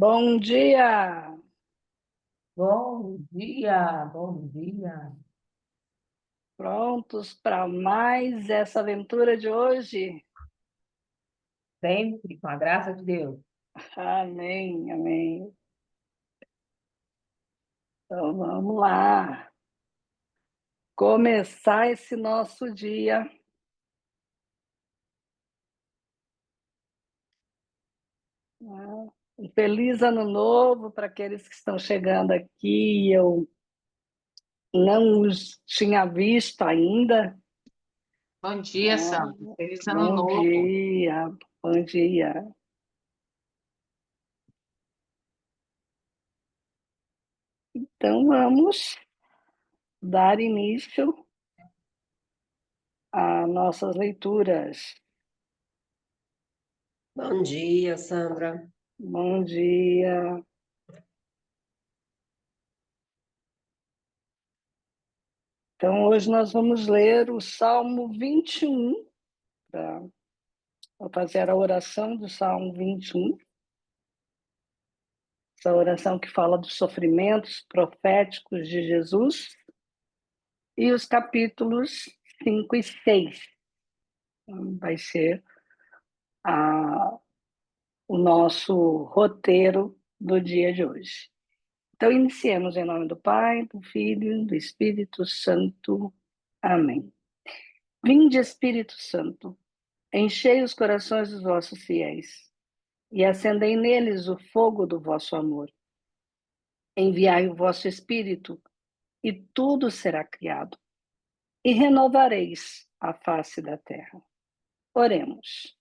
Bom dia! Bom dia, bom dia. Prontos para mais essa aventura de hoje? Sempre com a graça de Deus. Amém, amém. Então vamos lá. Começar esse nosso dia. Né? Um feliz ano novo para aqueles que estão chegando aqui. Eu não os tinha visto ainda. Bom dia, Né? Sandra. Feliz ano Bom novo. dia, bom dia. Então vamos dar início às nossas leituras. Bom dia, Sandra. Bom dia. Então, hoje nós vamos ler o Salmo 21, tá? Vou fazer a oração do Salmo 21, essa oração que fala dos sofrimentos proféticos de Jesus, e os capítulos 5 e 6. Vai ser o nosso roteiro do dia de hoje. Então, iniciemos em nome do Pai, do Filho e do Espírito Santo. Amém. Vinde, Espírito Santo, enchei os corações dos vossos fiéis e acendei neles o fogo do vosso amor. Enviai o vosso Espírito, e tudo será criado, e renovareis a face da terra. Oremos.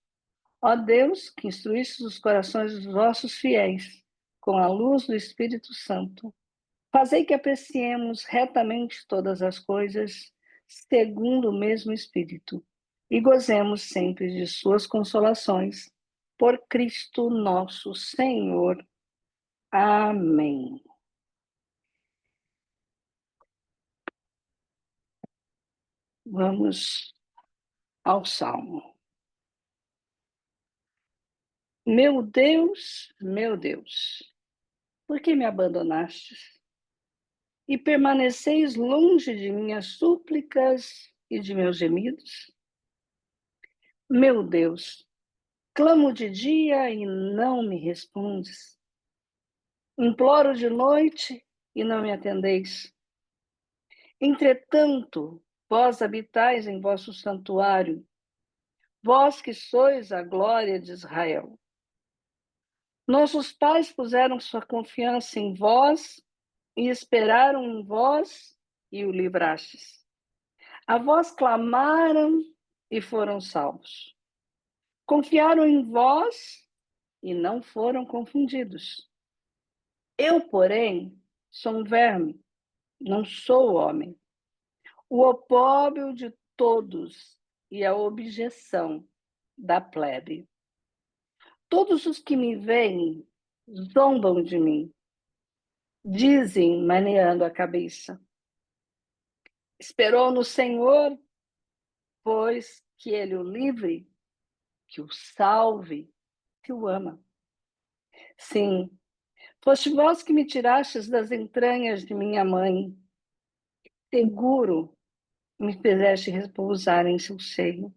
Ó Deus, que instruísse os corações dos vossos fiéis com a luz do Espírito Santo, fazei que apreciemos retamente todas as coisas, segundo o mesmo Espírito, e gozemos sempre de suas consolações, por Cristo nosso Senhor. Amém. Vamos ao Salmo. Meu Deus, por que me abandonastes? E permaneceis longe de minhas súplicas e de meus gemidos? Meu Deus, clamo de dia e não me respondes. Imploro de noite e não me atendeis. Entretanto, vós habitais em vosso santuário, vós que sois a glória de Israel. Nossos pais puseram sua confiança em vós e esperaram em vós e o livrastes. A vós clamaram e foram salvos. Confiaram em vós e não foram confundidos. Eu, porém, sou um verme, não sou homem, o opróbrio de todos e a objeção da plebe. Todos os que me veem zombam de mim, dizem, maneando a cabeça. Esperou no Senhor, pois que ele o livre, que o salve, que o ama. Sim, foste vós que me tirastes das entranhas de minha mãe. Seguro me fizeste repousar em seu seio.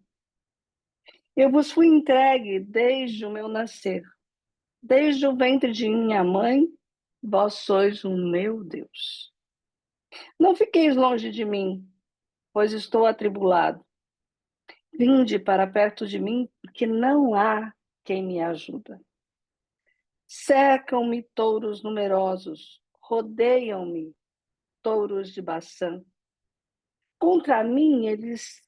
Eu vos fui entregue desde o meu nascer. Desde o ventre de minha mãe, vós sois o meu Deus. Não fiqueis longe de mim, pois estou atribulado. Vinde para perto de mim, porque não há quem me ajuda. Cercam-me touros numerosos, rodeiam-me touros de Baçã. Contra mim eles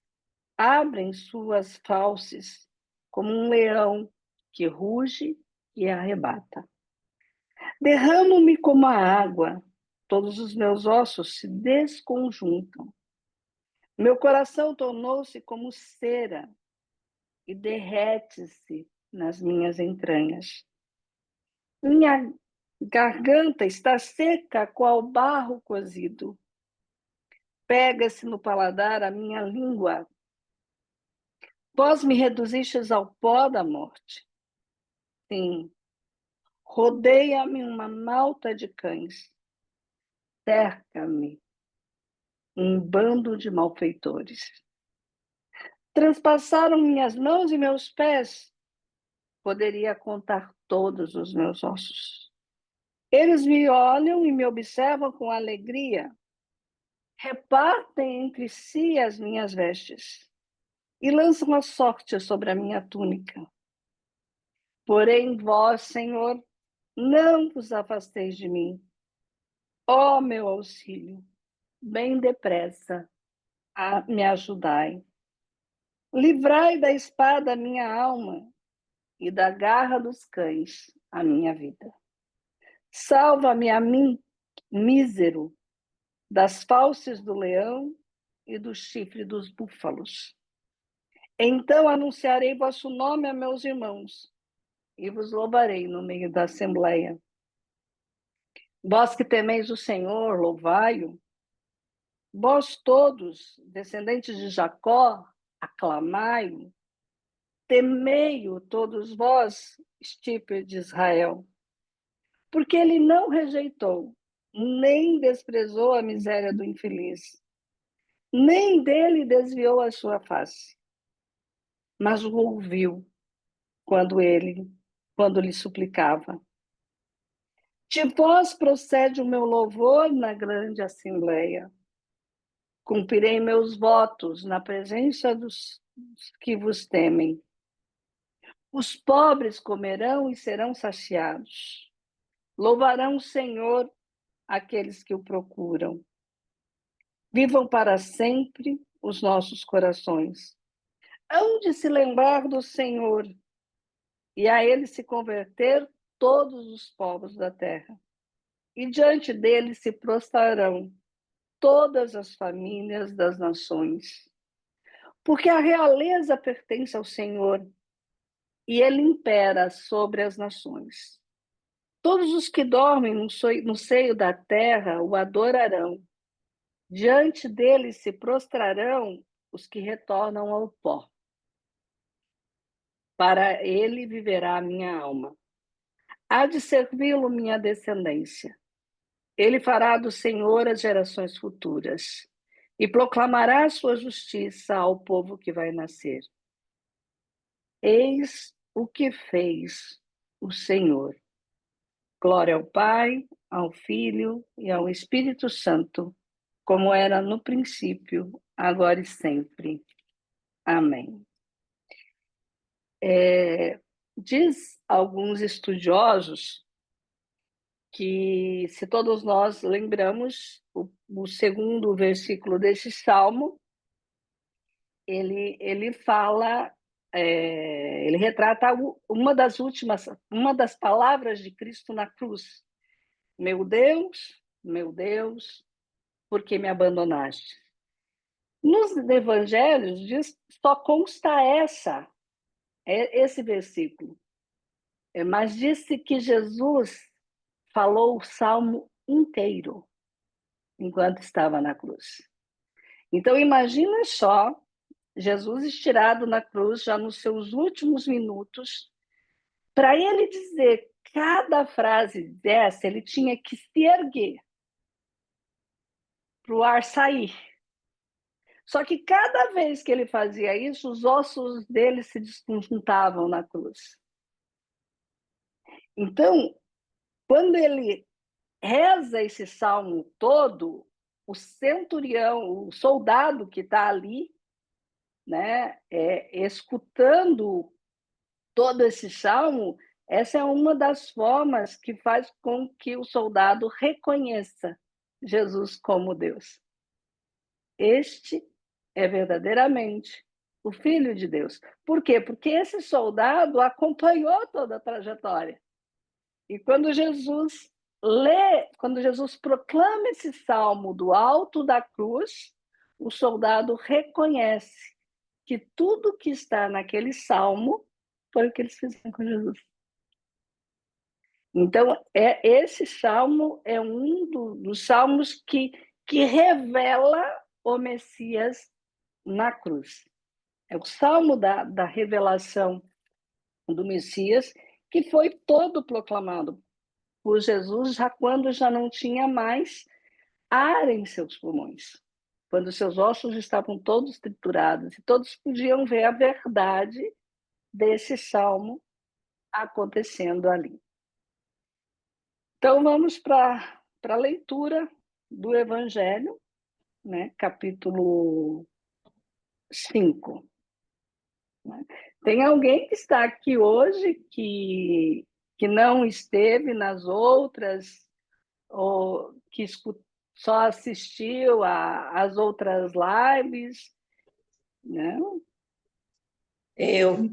abrem suas fauces, como um leão que ruge e arrebata. Derramo-me como a água, todos os meus ossos se desconjuntam. Meu coração tornou-se como cera e derrete-se nas minhas entranhas. Minha garganta está seca, qual barro cozido. Pega-se no paladar a minha língua. Vós me reduzistes ao pó da morte. Sim, Rodeia-me uma malta de cães. Cerca-me um bando de malfeitores. Transpassaram minhas mãos e meus pés. Poderia contar todos os meus ossos. Eles me olham e me observam com alegria. Repartem entre si as minhas vestes e lançam a sorte sobre a minha túnica. Porém, vós, Senhor, não vos afasteis de mim. Ó meu auxílio, bem depressa me ajudai. Livrai da espada a minha alma e da garra dos cães a minha vida. Salva-me a mim, mísero, das fauces do leão e do chifre dos búfalos. Então anunciarei vosso nome a meus irmãos e vos louvarei no meio da assembleia. Vós que temeis o Senhor, louvai-o. Vós todos, descendentes de Jacó, aclamai-o. Temei-o todos vós, estirpe de Israel. Porque ele não rejeitou, nem desprezou a miséria do infeliz, nem dele desviou a sua face, mas o ouviu quando lhe suplicava. De vós procede o meu louvor na grande assembleia. Cumprirei meus votos na presença dos que vos temem. Os pobres comerão e serão saciados. Louvarão o Senhor aqueles que o procuram. Vivam para sempre os nossos corações. Hão de se lembrar do Senhor e a ele se converter todos os povos da terra. E diante dele se prostrarão todas as famílias das nações. Porque a realeza pertence ao Senhor e ele impera sobre as nações. Todos os que dormem no seio da terra o adorarão. Diante dele se prostrarão os que retornam ao pó. Para ele viverá a minha alma. Há de servi-lo minha descendência. Ele fará do Senhor as gerações futuras e proclamará a sua justiça ao povo que vai nascer. Eis o que fez o Senhor. Glória ao Pai, ao Filho e ao Espírito Santo, como era no princípio, agora e sempre. Amém. Diz alguns estudiosos que, se todos nós lembramos, o segundo versículo desse salmo, ele fala, ele retrata uma das palavras de Cristo na cruz. Meu Deus, por que me abandonaste? Nos evangelhos só consta esse versículo, mas disse que Jesus falou o salmo inteiro enquanto estava na cruz. Então imagina só Jesus estirado na cruz já nos seus últimos minutos, para ele dizer cada frase dessa, ele tinha que se erguer para o ar sair. Só que cada vez que ele fazia isso, os ossos dele se desconjuntavam na cruz. Então, quando ele reza esse salmo todo, o centurião, o soldado que está ali, né, escutando todo esse salmo, essa é uma das formas que faz com que o soldado reconheça Jesus como Deus. Este é verdadeiramente o Filho de Deus. Por quê? Porque esse soldado acompanhou toda a trajetória. E quando Jesus proclama esse salmo do alto da cruz, o soldado reconhece que tudo que está naquele salmo foi o que eles fizeram com Jesus. Então, esse salmo é um dos salmos que revela o Messias na cruz. É o salmo da revelação do Messias que foi todo proclamado por Jesus já quando já não tinha mais ar em seus pulmões, quando seus ossos estavam todos triturados e todos podiam ver a verdade desse salmo acontecendo ali. Então, vamos para a leitura do Evangelho, né? Capítulo 5. Né? Tem alguém que está aqui hoje que não esteve nas outras, ou que só assistiu às outras lives? Não? Eu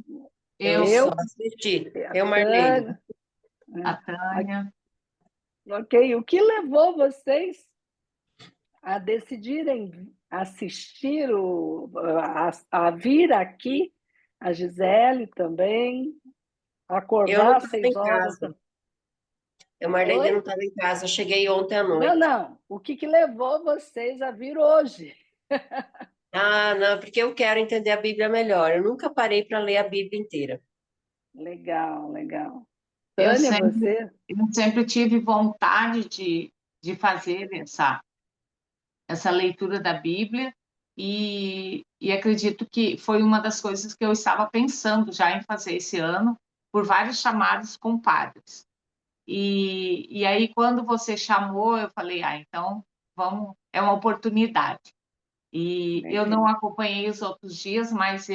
Eu, só Eu, assisti. a Eu, Marlene. Tânia. a Tânia. Ok, o que levou vocês a decidirem assistir, a vir aqui, a Gisele também, Eu não acordar às estava em 6 horas? casa. Eu, Marlene, Oi? não estava em casa. Eu cheguei ontem à Não, noite. não. O que levou vocês a vir hoje? Ah, não, porque eu quero entender a Bíblia melhor. Eu nunca parei para ler a Bíblia inteira. Legal, legal. Eu Tânia, sempre, você? eu sempre tive vontade de fazer essa leitura da Bíblia e acredito que foi uma das coisas que eu estava pensando já em fazer esse ano, por vários chamados com padres. E aí, quando você chamou, eu falei, então vamos, é uma oportunidade. E eu não Legal. acompanhei os outros dias, mas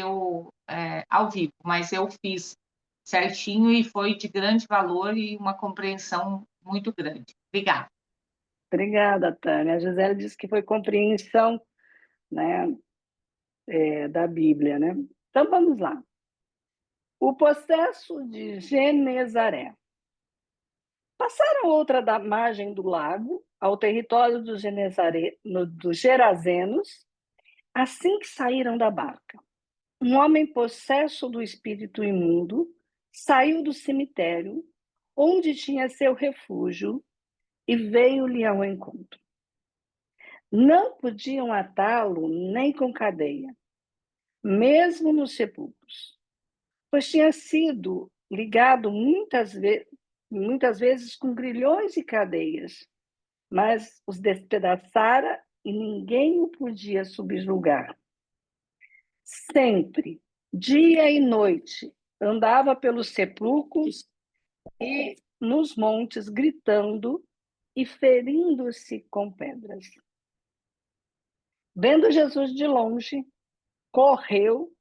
ao vivo, mas eu fiz certinho e foi de grande valor e uma compreensão muito grande. Obrigada. Obrigada, Tânia. A Gisele disse que foi compreensão, né, da Bíblia, né? Então, vamos lá. O processo de Genezaré. Passaram outra da margem do lago, ao território dos Gerazenos, assim que saíram da barca. Um homem possesso do espírito imundo saiu do cemitério, onde tinha seu refúgio, e veio-lhe ao encontro. Não podiam atá-lo nem com cadeia, mesmo nos sepulcros, pois tinha sido ligado muitas vezes com grilhões e cadeias, mas os despedaçara e ninguém o podia subjugar. Sempre, dia e noite, andava pelos sepulcros e nos montes, gritando e ferindo-se com pedras. Vendo Jesus de longe, correu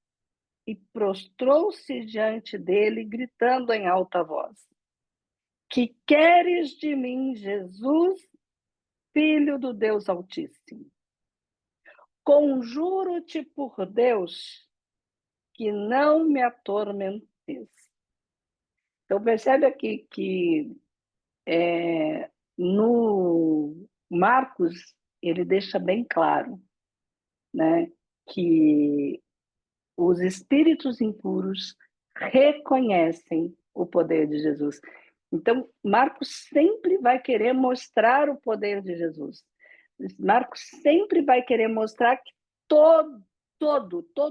e prostrou-se diante dele, gritando em alta voz: Que queres de mim, Jesus, Filho do Deus Altíssimo? Conjuro-te por Deus que não me atormentes. Então, percebe aqui que no Marcos, ele deixa bem claro, né, que os espíritos impuros reconhecem o poder de Jesus. Então, Marcos sempre vai querer mostrar o poder de Jesus. Marcos sempre vai querer mostrar que todo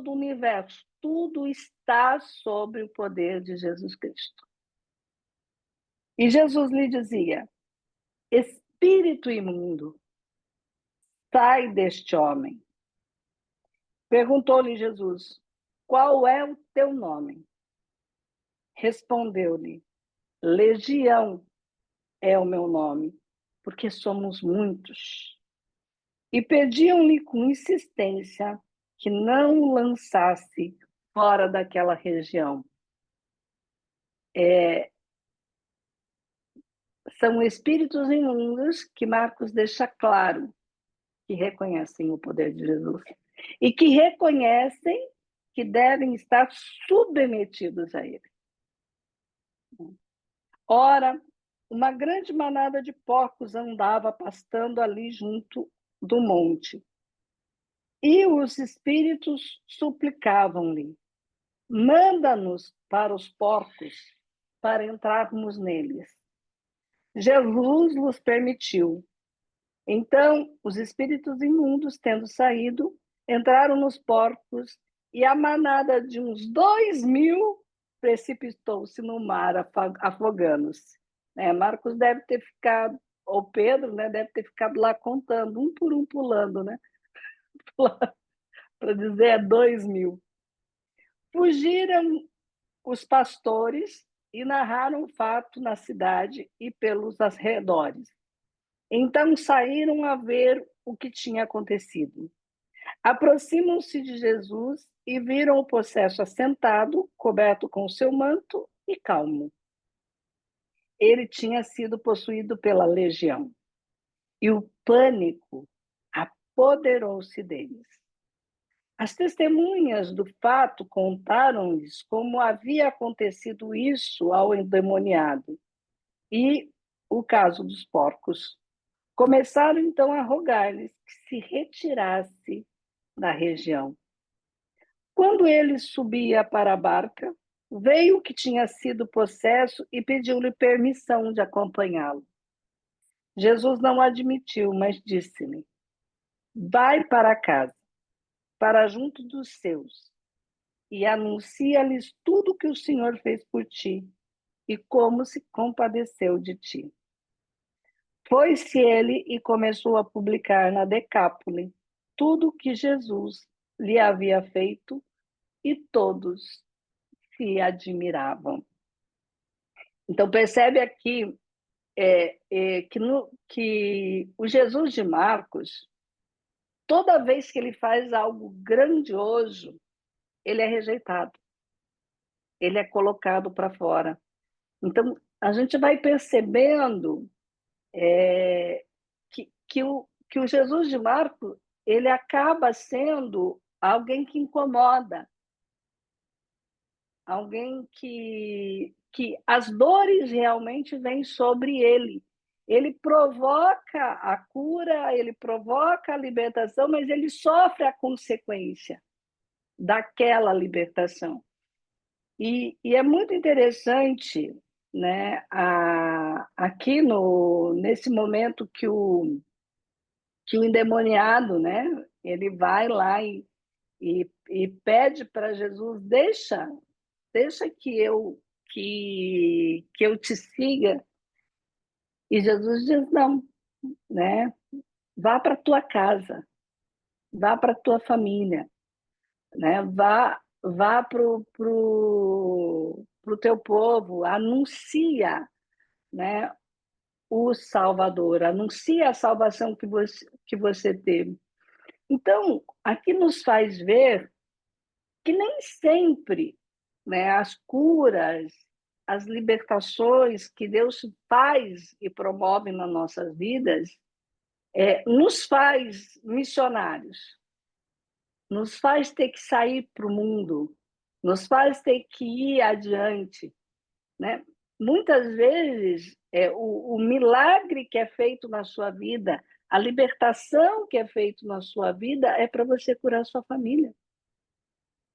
o universo, tudo está sobre o poder de Jesus Cristo. E Jesus lhe dizia: Espírito imundo, sai deste homem. Perguntou-lhe Jesus: Qual é o teu nome? Respondeu-lhe: Legião é o meu nome, porque somos muitos. E pediam-lhe com insistência que não o lançasse fora daquela região. São espíritos imundos que Marcos deixa claro que reconhecem o poder de Jesus e que reconhecem que devem estar submetidos a ele. Ora, uma grande manada de porcos andava pastando ali junto do monte. E os espíritos suplicavam-lhe: Manda-nos para os porcos, para entrarmos neles. Jesus vos permitiu. Então, os espíritos imundos, tendo saído, entraram nos porcos, e a manada de uns 2.000 precipitou-se no mar, afogando-se. Marcos deve ter ficado, ou Pedro, né, deve ter ficado lá contando, um por um pulando, né? Para dizer 2.000. Fugiram os pastores e narraram o fato na cidade e pelos arredores. Então saíram a ver o que tinha acontecido. Aproximam-se de Jesus e viram o possesso assentado, coberto com seu manto e calmo. Ele tinha sido possuído pela legião, e o pânico apoderou-se deles. As testemunhas do fato contaram-lhes como havia acontecido isso ao endemoniado e o caso dos porcos. Começaram então a rogar-lhes que se retirasse da região. Quando ele subia para a barca, veio o que tinha sido possesso e pediu-lhe permissão de acompanhá-lo. Jesus não admitiu, mas disse-lhe: vai para casa, para junto dos seus, e anuncia-lhes tudo o que o Senhor fez por ti e como se compadeceu de ti. Foi-se ele e começou a publicar na Decápole tudo o que Jesus lhe havia feito, e todos se admiravam. Então, percebe aqui que o Jesus de Marcos, toda vez que ele faz algo grandioso, ele é rejeitado, ele é colocado para fora. Então, a gente vai percebendo que o Jesus de Marcos, ele acaba sendo alguém que incomoda, alguém que as dores realmente vêm sobre ele. Ele provoca a cura, ele provoca a libertação, mas ele sofre a consequência daquela libertação. E é muito interessante, né, aqui nesse momento que o endemoniado, né, ele vai lá e pede para Jesus: deixa que eu te siga. E Jesus diz: não, né? Vá para tua casa, vá para tua família, né? Vá pro teu povo, anuncia, né, o Salvador, anuncia a salvação que você teve. Então, aqui nos faz ver que nem sempre, né, as curas, as libertações que Deus faz e promove nas nossas vidas nos faz missionários, nos faz ter que sair para o mundo, nos faz ter que ir adiante, né? Muitas vezes, o milagre que é feito na sua vida, a libertação que é feita na sua vida é para você curar sua família,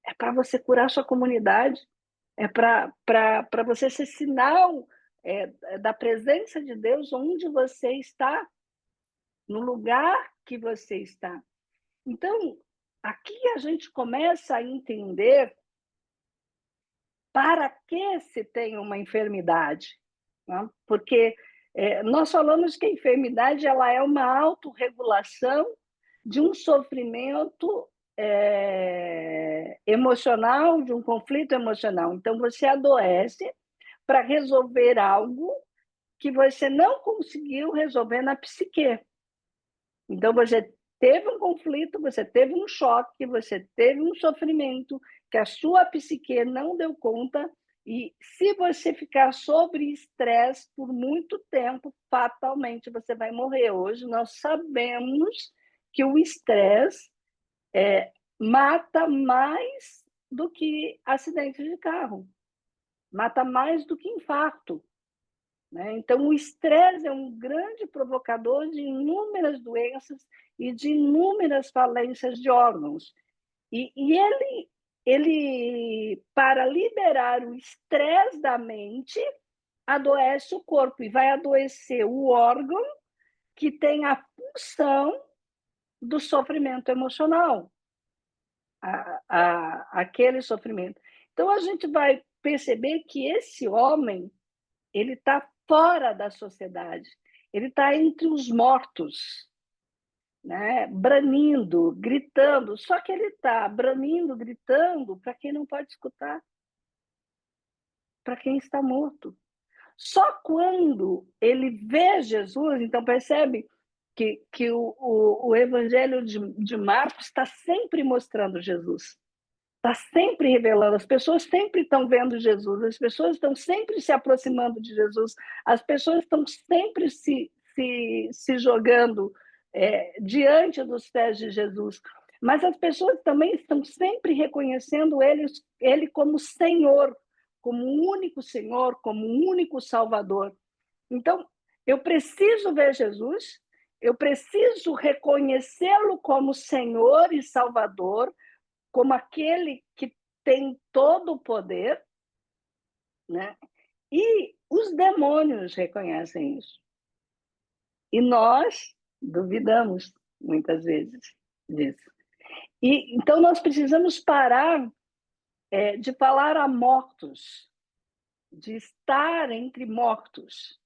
é para você curar sua comunidade, é para você ser sinal da presença de Deus onde você está, no lugar que você está. Então, aqui a gente começa a entender para que se tem uma enfermidade, né? Porque nós falamos que a enfermidade ela é uma autorregulação de um sofrimento emocional, de um conflito emocional. Então, você adoece para resolver algo que você não conseguiu resolver na psique. Então, você teve um conflito, você teve um choque, você teve um sofrimento que a sua psique não deu conta, e se você ficar sob estresse por muito tempo, fatalmente você vai morrer. Hoje nós sabemos que o estresse mata mais do que acidente de carro, mata mais do que infarto, né? Então, o estresse é um grande provocador de inúmeras doenças e de inúmeras falências de órgãos. E ele, para liberar o estresse da mente, adoece o corpo, e vai adoecer o órgão que tem a função do sofrimento emocional, aquele sofrimento. Então, a gente vai perceber que esse homem, ele está fora da sociedade, ele está entre os mortos, né? Bramindo, gritando, só que ele está bramindo, gritando para quem não pode escutar, para quem está morto. Só quando ele vê Jesus, então percebe que o Evangelho de Marcos está sempre mostrando Jesus, está sempre revelando, as pessoas sempre estão vendo Jesus, as pessoas estão sempre se aproximando de Jesus, as pessoas estão sempre se jogando diante dos pés de Jesus, mas as pessoas também estão sempre reconhecendo ele como Senhor, como o único Senhor, como o único Salvador. Então, eu preciso ver Jesus, eu preciso reconhecê-lo como Senhor e Salvador, como aquele que tem todo o poder, né? E os demônios reconhecem isso. E nós duvidamos, muitas vezes, disso. E, então, nós precisamos parar de falar a mortos, de estar entre mortos,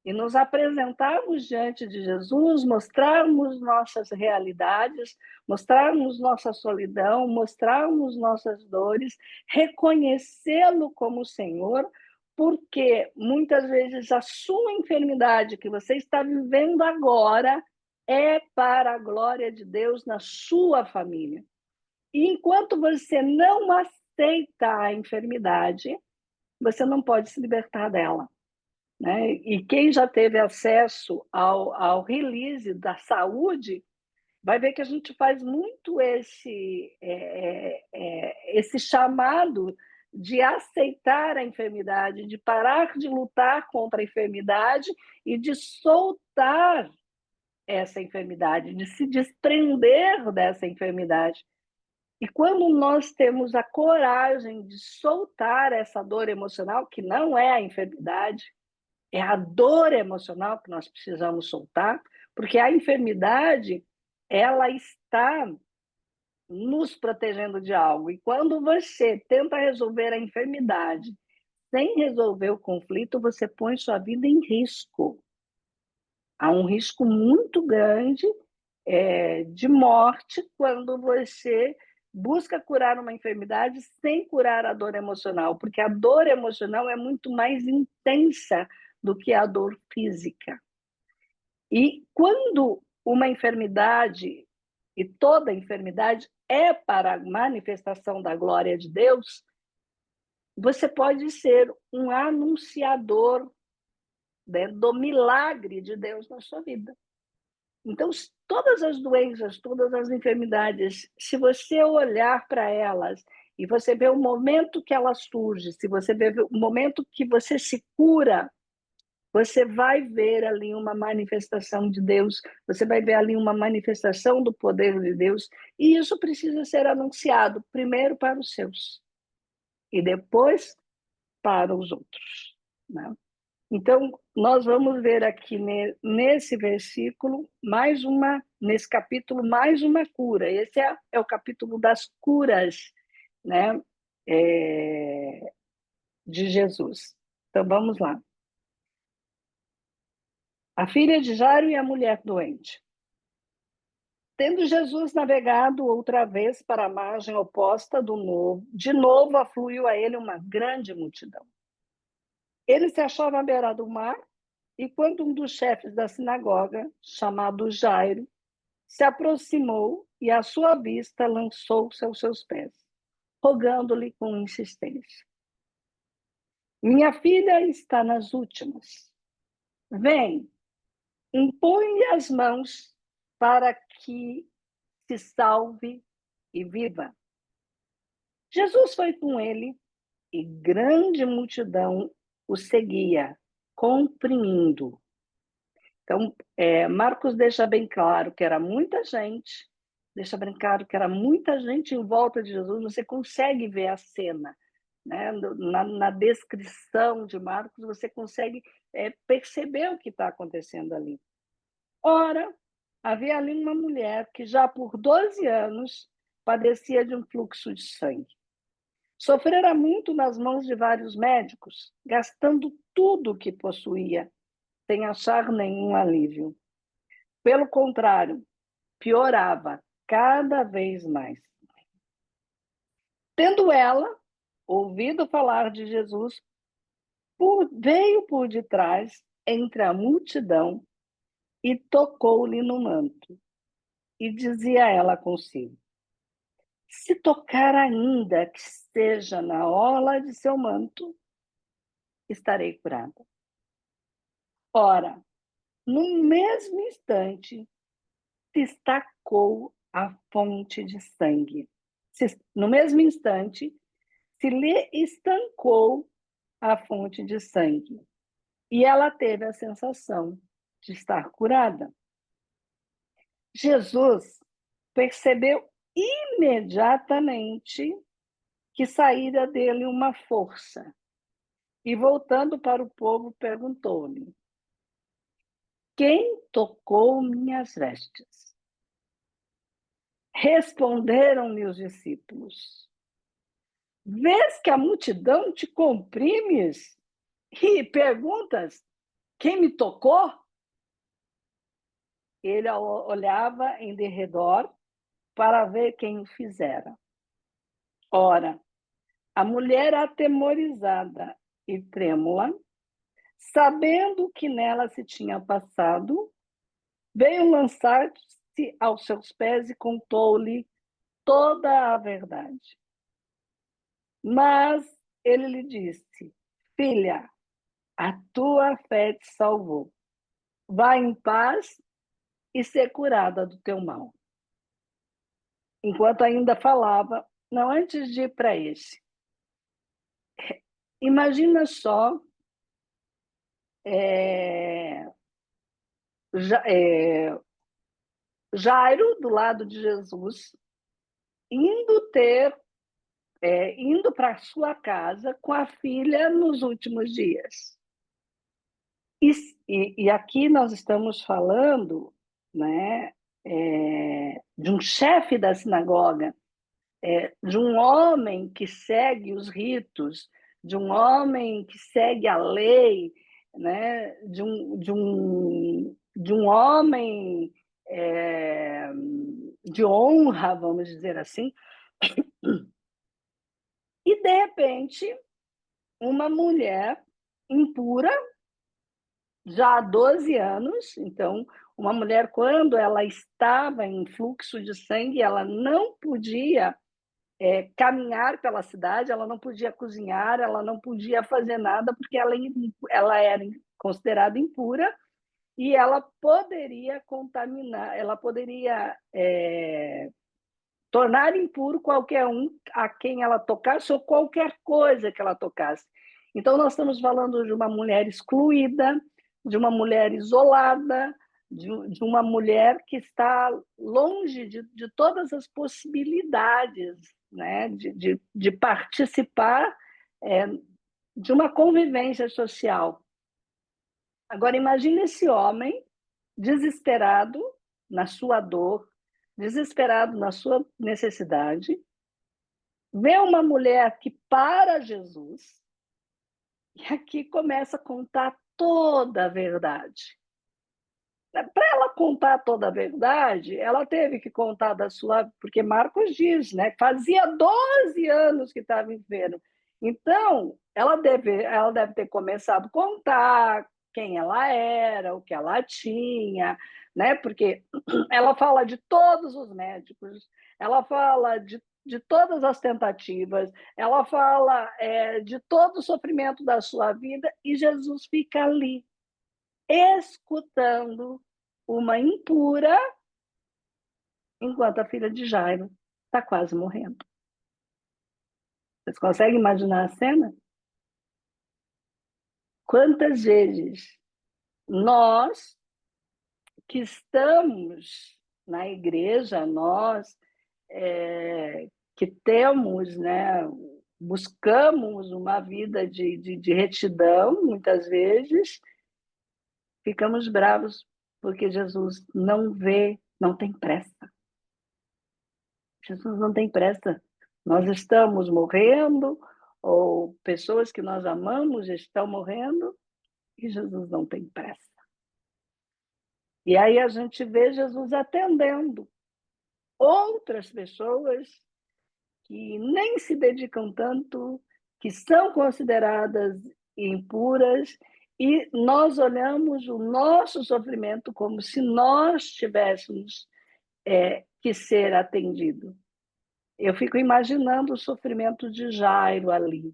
e nos apresentarmos diante de Jesus, mostrarmos nossas realidades, mostrarmos nossa solidão, mostrarmos nossas dores, reconhecê-lo como Senhor, porque muitas vezes a sua enfermidade que você está vivendo agora é para a glória de Deus na sua família. E enquanto você não aceita a enfermidade, você não pode se libertar dela, né? E quem já teve acesso ao release da saúde vai ver que a gente faz muito esse chamado de aceitar a enfermidade, de parar de lutar contra a enfermidade e de soltar essa enfermidade, de se desprender dessa enfermidade. E quando nós temos a coragem de soltar essa dor emocional, que não é a enfermidade, é a dor emocional que nós precisamos soltar, porque a enfermidade, ela está nos protegendo de algo. E quando você tenta resolver a enfermidade sem resolver o conflito, você põe sua vida em risco. Há um risco muito grande de morte quando você busca curar uma enfermidade sem curar a dor emocional, porque a dor emocional é muito mais intensa do que a dor física. E quando uma enfermidade, e toda enfermidade é para a manifestação da glória de Deus, você pode ser um anunciador, né, do milagre de Deus na sua vida. Então, todas as doenças, todas as enfermidades, se você olhar para elas e você vê o momento que elas surgem, se você vê o momento que você se cura, você vai ver ali uma manifestação de Deus, você vai ver ali uma manifestação do poder de Deus, e isso precisa ser anunciado primeiro para os seus e depois para os outros, né? Então, nós vamos ver aqui nesse versículo, nesse capítulo, mais uma cura. Esse é o capítulo das curas, né, de Jesus. Então, vamos lá. A filha de Jairo e a mulher doente. Tendo Jesus navegado outra vez para a margem oposta de novo afluiu a ele uma grande multidão. Ele se achava à beira do mar, e quando um dos chefes da sinagoga, chamado Jairo, se aproximou e, à sua vista, lançou-se aos seus pés, rogando-lhe com insistência: Minha filha está nas últimas. Vem, impõe-lhe as mãos para que se salve e viva. Jesus foi com ele e grande multidão o seguia, comprimindo. Então, Marcos deixa bem claro que era muita gente, deixa bem claro que era muita gente em volta de Jesus. Você consegue ver a cena, né? Na descrição de Marcos, você consegue perceber o que está acontecendo ali. Ora, havia ali uma mulher que já por 12 anos padecia de um fluxo de sangue. Sofrera muito nas mãos de vários médicos, gastando tudo o que possuía, sem achar nenhum alívio. Pelo contrário, piorava cada vez mais. Tendo ela ouvido falar de Jesus, veio por detrás, entre a multidão, e tocou-lhe no manto. E dizia ela consigo: se tocar ainda que seja na orla de seu manto, estarei curada. Ora, no mesmo instante, se estacou a fonte de sangue. No mesmo instante, se lhe estancou a fonte de sangue. E ela teve a sensação de estar curada. Jesus percebeu imediatamente que saíra dele uma força. E, voltando para o povo, perguntou-lhe: quem tocou minhas vestes? Responderam-lhe os discípulos: vês que a multidão te comprimes e perguntas: quem me tocou? Ele olhava em derredor para ver quem o fizera. Ora, a mulher atemorizada e trêmula, sabendo o que nela se tinha passado, veio lançar-se aos seus pés e contou-lhe toda a verdade. Mas ele lhe disse: filha, a tua fé te salvou. Vá em paz e ser curada do teu mal. Enquanto ainda falava, não, antes de ir para esse, imagina só Jairo do lado de Jesus, indo para sua casa com a filha nos últimos dias. E aqui nós estamos falando, né, de um chefe da sinagoga, de um homem que segue os ritos, de um homem que segue a lei, né, de um homem de honra, vamos dizer assim. E, de repente, uma mulher impura, já há 12 anos, então, uma mulher, quando ela estava em fluxo de sangue, ela não podia caminhar pela cidade, ela não podia cozinhar, ela não podia fazer nada, porque ela era considerada impura e ela poderia contaminar, ela poderia tornar impuro qualquer um a quem ela tocasse ou qualquer coisa que ela tocasse. Então, nós estamos falando de uma mulher excluída, de uma mulher isolada, de uma mulher que está longe de todas as possibilidades, né, de participar de uma convivência social. Agora, imagine esse homem desesperado na sua dor, desesperado na sua necessidade, vê uma mulher que para Jesus, e aqui começa a contar toda a verdade. Para ela contar toda a verdade, ela teve que contar da sua... Porque Marcos diz, né? Fazia 12 anos que estava enfermo. Então, ela deve ter começado a contar quem ela era, o que ela tinha, né? Porque ela fala de todos os médicos, ela fala de todas as tentativas, ela fala de todo o sofrimento da sua vida, e Jesus fica ali, escutando uma impura, enquanto a filha de Jairo está quase morrendo. Vocês conseguem imaginar a cena? Quantas vezes nós que estamos na igreja, nós que temos, né, buscamos uma vida de retidão, muitas vezes, ficamos bravos porque Jesus não vê, não tem pressa. Jesus não tem pressa. Nós estamos morrendo, ou pessoas que nós amamos estão morrendo, e Jesus não tem pressa. E aí a gente vê Jesus atendendo outras pessoas que nem se dedicam tanto, que são consideradas impuras, e nós olhamos o nosso sofrimento como se nós tivéssemos que ser atendido. Eu fico imaginando o sofrimento de Jairo ali,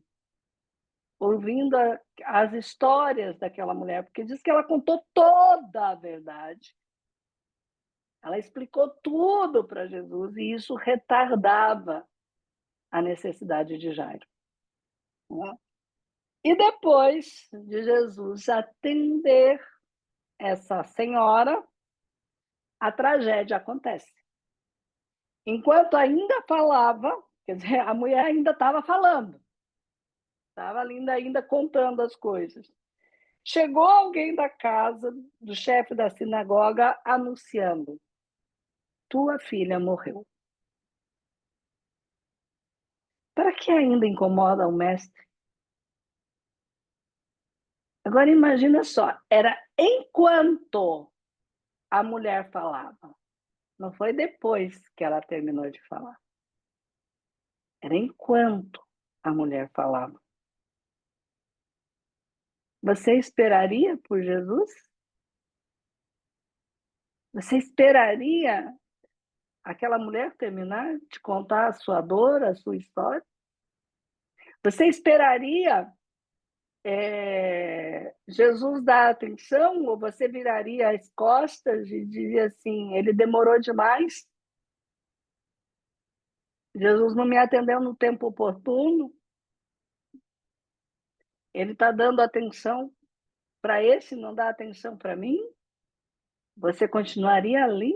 ouvindo as histórias daquela mulher, porque diz que ela contou toda a verdade. Ela explicou tudo para Jesus e isso retardava a necessidade de Jairo. E depois de Jesus atender essa senhora, a tragédia acontece. Enquanto ainda falava, quer dizer, a mulher ainda estava falando, estava ainda contando as coisas. Chegou alguém da casa do chefe da sinagoga anunciando: tua filha morreu. Para que ainda incomoda o mestre? Agora imagina só, era enquanto a mulher falava. Não foi depois que ela terminou de falar. Era enquanto a mulher falava. Você esperaria por Jesus? Você esperaria aquela mulher terminar de contar a sua dor, a sua história? Você esperaria Jesus dar atenção, ou você viraria as costas e diria assim: ele demorou demais? Jesus não me atendeu no tempo oportuno? Ele está dando atenção para esse, não dá atenção para mim? Você continuaria ali,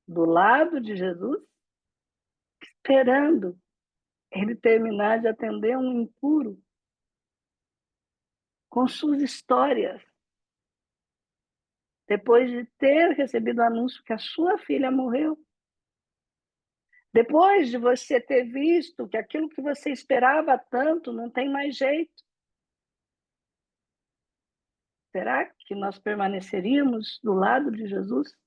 do lado de Jesus, esperando ele terminar de atender um impuro com suas histórias, depois de ter recebido o anúncio que a sua filha morreu? Depois de você ter visto que aquilo que você esperava tanto não tem mais jeito? Será que nós permaneceríamos do lado de Jesus?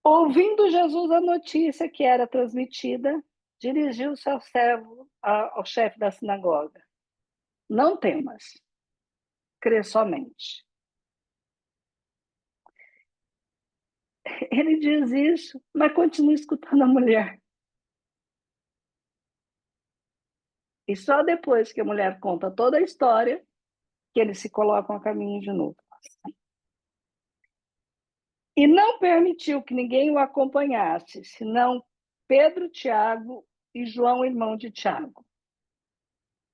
Ouvindo Jesus a notícia que era transmitida, dirigiu-se ao servo, ao chefe da sinagoga: não temas, crê somente. Ele diz isso, mas continua escutando a mulher. E só depois que a mulher conta toda a história, que eles se colocam a caminho de novo. E não permitiu que ninguém o acompanhasse, senão Pedro, Tiago e João, irmão de Tiago.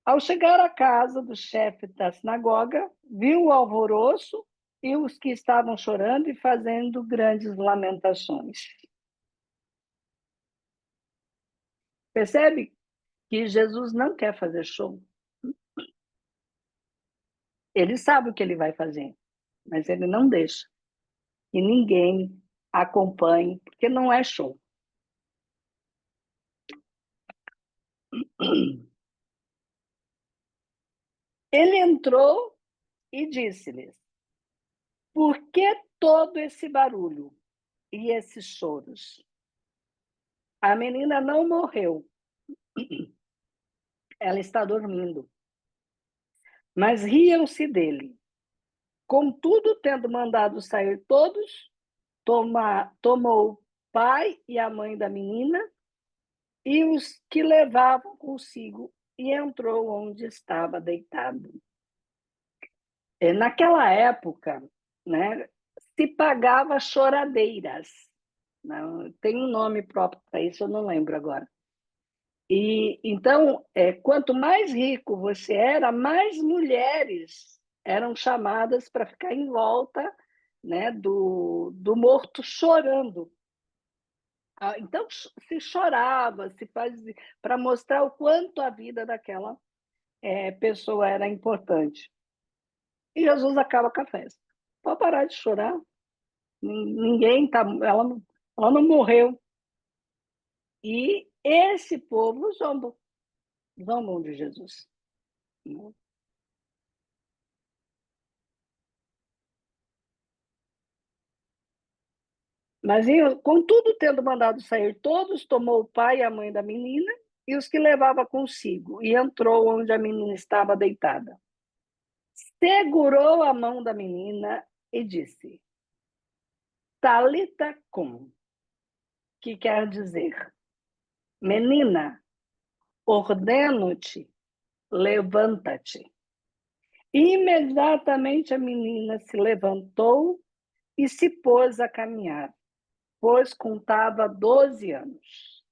Ao chegar à casa do chefe da sinagoga, viu o alvoroço e os que estavam chorando e fazendo grandes lamentações. Percebe que Jesus não quer fazer show? Ele sabe o que ele vai fazer, mas ele não deixa que ninguém acompanhe, porque não é show. Ele entrou e disse-lhes: por que todo esse barulho e esses choros? A menina não morreu, ela está dormindo. Mas riam-se dele. Contudo, tendo mandado sair todos, tomou o pai e a mãe da menina e os que levavam consigo e entrou onde estava deitado. Naquela época, né, se pagava choradeiras. Não, tem um nome próprio para isso, eu não lembro agora. E então, quanto mais rico você era, mais mulheres eram chamadas para ficar em volta, né, do morto chorando. Então se chorava, se fazia para mostrar o quanto a vida daquela pessoa era importante. E Jesus acaba com a festa. Pode parar de chorar. Ninguém tá, Ela não morreu. E esse povo zombam de Jesus. Mas, contudo, tendo mandado sair todos, tomou o pai e a mãe da menina e os que levava consigo, e entrou onde a menina estava deitada. Segurou a mão da menina e disse: Talita cum, que quer dizer: Menina, ordeno-te, levanta-te. Imediatamente a menina se levantou e se pôs a caminhar, pois contava 12 anos.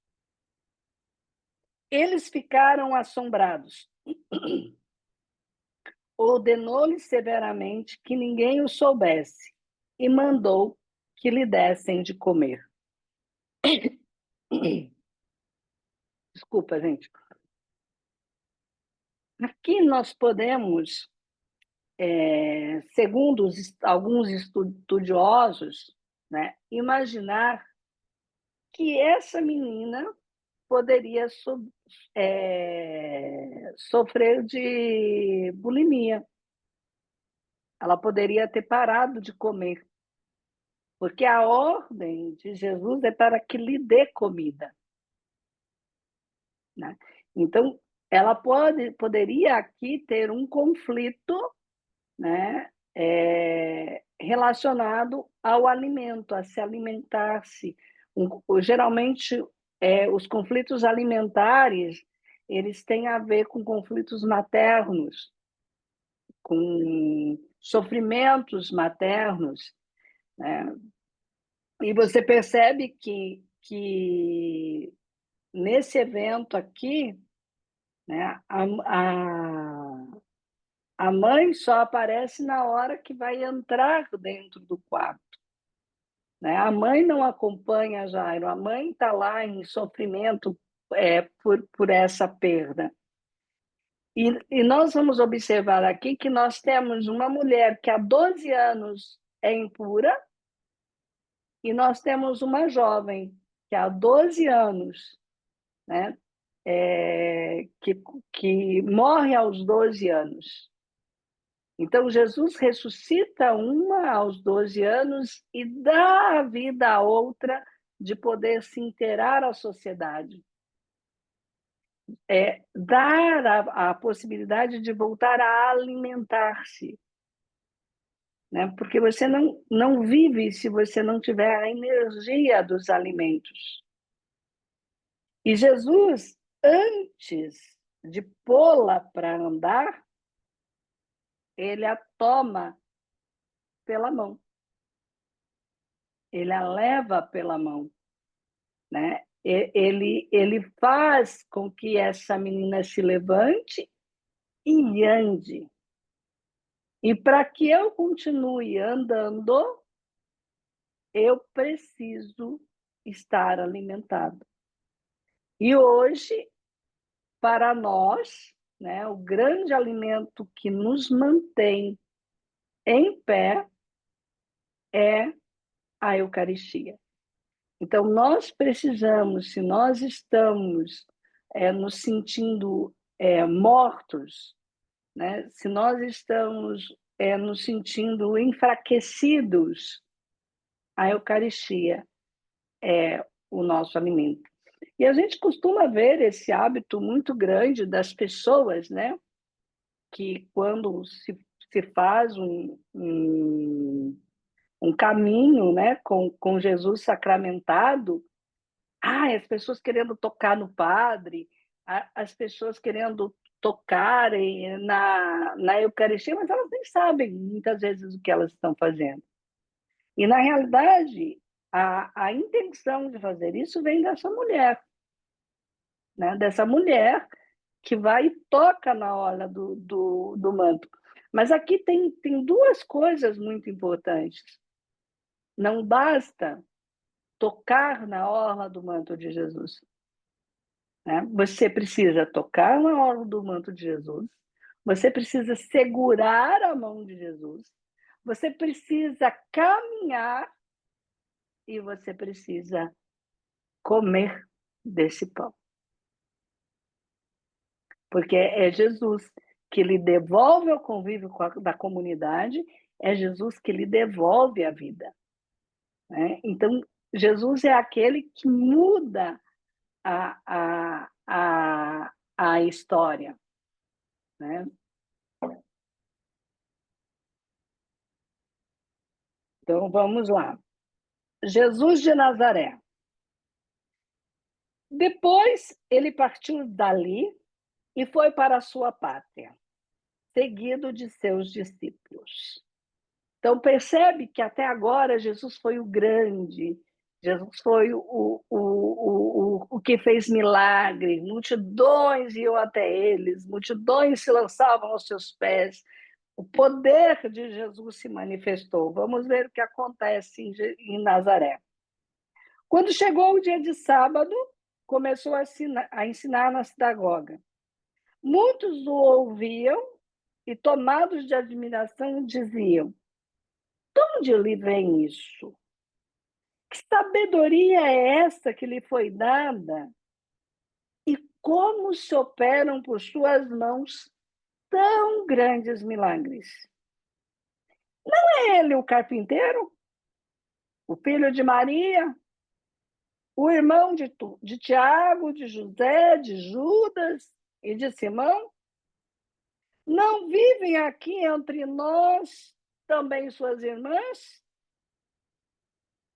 Eles ficaram assombrados. Ordenou-lhe severamente que ninguém o soubesse e mandou que lhe dessem de comer. Desculpa, gente. Aqui nós podemos, segundo alguns estudiosos, né, imaginar que essa menina poderia sofrer de bulimia. Ela poderia ter parado de comer, porque a ordem de Jesus é para que lhe dê comida, né? Então, ela poderia aqui ter um conflito, né, relacionado ao alimento, a se alimentar-se. Geralmente, os conflitos alimentares, eles têm a ver com conflitos maternos, com sofrimentos maternos, né? E você percebe que nesse evento aqui, né, a mãe só aparece na hora que vai entrar dentro do quarto, né? A mãe não acompanha Jairo, a mãe está lá em sofrimento por essa perda. E nós vamos observar aqui que nós temos uma mulher que há 12 anos é impura e nós temos uma jovem que há 12 anos, né, que morre aos 12 anos. Então, Jesus ressuscita uma aos 12 anos e dá a vida à outra de poder se inteirar à sociedade. Dar a possibilidade de voltar a alimentar-se, né? Porque você não vive se você não tiver a energia dos alimentos. E Jesus, antes de pô-la para andar, ele a toma pela mão. Ele a leva pela mão, né? Ele faz com que essa menina se levante e ande. E para que eu continue andando, eu preciso estar alimentado. E hoje, para nós, né, o grande alimento que nos mantém em pé é a Eucaristia. Então, nós precisamos, se nós estamos nos sentindo mortos, né, se nós estamos nos sentindo enfraquecidos, a Eucaristia é o nosso alimento. E a gente costuma ver esse hábito muito grande das pessoas, né, que quando se faz um caminho, né, com Jesus sacramentado, as pessoas querendo tocar no padre, as pessoas querendo tocar na Eucaristia, mas elas nem sabem muitas vezes o que elas estão fazendo. E, na realidade, a intenção de fazer isso vem dessa mulher, né? Dessa mulher que vai e toca na orla do manto. Mas aqui tem duas coisas muito importantes. Não basta tocar na orla do manto de Jesus, né? Você precisa tocar na orla do manto de Jesus, você precisa segurar a mão de Jesus, você precisa caminhar e você precisa comer desse pão. Porque é Jesus que lhe devolve o convívio da comunidade, é Jesus que lhe devolve a vida. Né? Então, Jesus é aquele que muda a história. Né? Então, vamos lá. Jesus de Nazaré. Depois, ele partiu dali e foi para a sua pátria, seguido de seus discípulos. Então, percebe que até agora Jesus foi o grande, Jesus foi o que fez milagre, multidões iam até eles, multidões se lançavam aos seus pés, o poder de Jesus se manifestou. Vamos ver o que acontece em Nazaré. Quando chegou o dia de sábado, começou a ensinar na sinagoga. Muitos o ouviam e, tomados de admiração, diziam: de onde lhe vem isso? Que sabedoria é essa que lhe foi dada? E como se operam por suas mãos tão grandes milagres? Não é ele o carpinteiro? O filho de Maria? O irmão de Tiago, de José, de Judas e de Simão? Não vivem aqui entre nós também suas irmãs?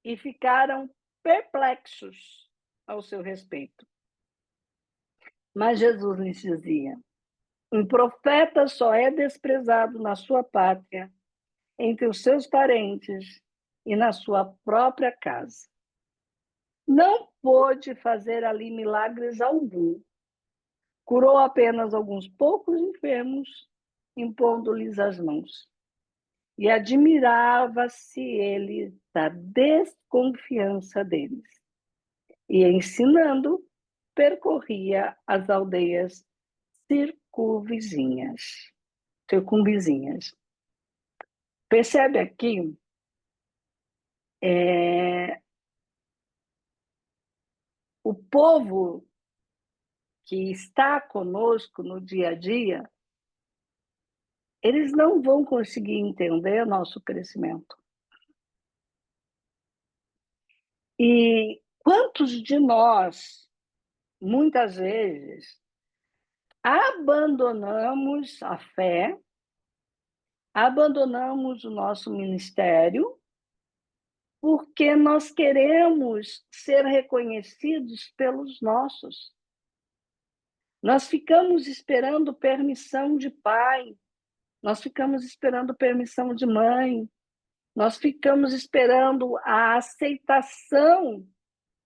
E ficaram perplexos ao seu respeito. Mas Jesus lhes dizia: um profeta só é desprezado na sua pátria, entre os seus parentes e na sua própria casa. Não pôde fazer ali milagres algum. Curou apenas alguns poucos enfermos, impondo-lhes as mãos. E admirava-se ele da desconfiança deles. E ensinando, percorria as aldeias circunvizinhas. Percebe aqui o povo que está conosco no dia a dia, eles não vão conseguir entender nosso crescimento. E quantos de nós, muitas vezes, abandonamos a fé, abandonamos o nosso ministério, porque nós queremos ser reconhecidos pelos nossos. Nós ficamos esperando permissão de pai, nós ficamos esperando permissão de mãe, nós ficamos esperando a aceitação,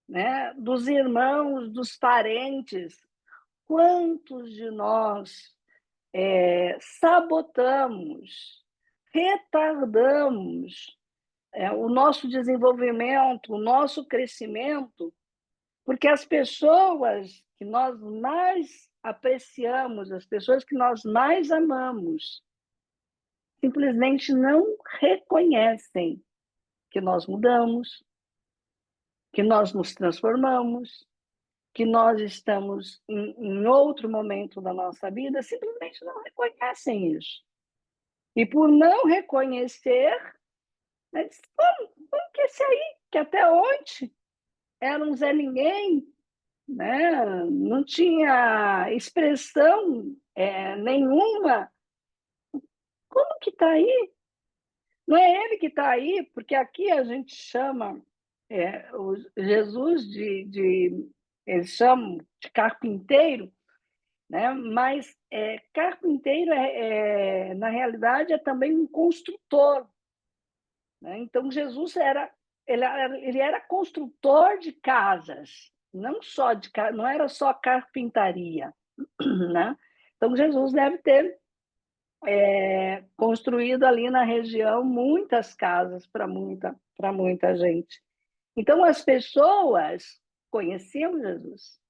né, dos irmãos, dos parentes. Quantos de nós sabotamos, retardamos o nosso desenvolvimento, o nosso crescimento, porque as pessoas que nós mais apreciamos, as pessoas que nós mais amamos, simplesmente não reconhecem que nós mudamos, que nós nos transformamos, que nós estamos em outro momento da nossa vida, simplesmente não reconhecem isso. E por não reconhecer, né, diz, como que esse aí, que até ontem era um Zé Ninguém, né? Não tinha expressão nenhuma, como que está aí? Não é ele que está aí, porque aqui a gente chama o Jesus eles chamam de carpinteiro, né? Mas carpinteiro, na realidade, é também um construtor. Né? Então, Jesus ele era construtor de casas, não era só carpintaria. Né? Então, Jesus deve ter construído ali na região muitas casas para muita gente. Então, as pessoas conheciam Jesus,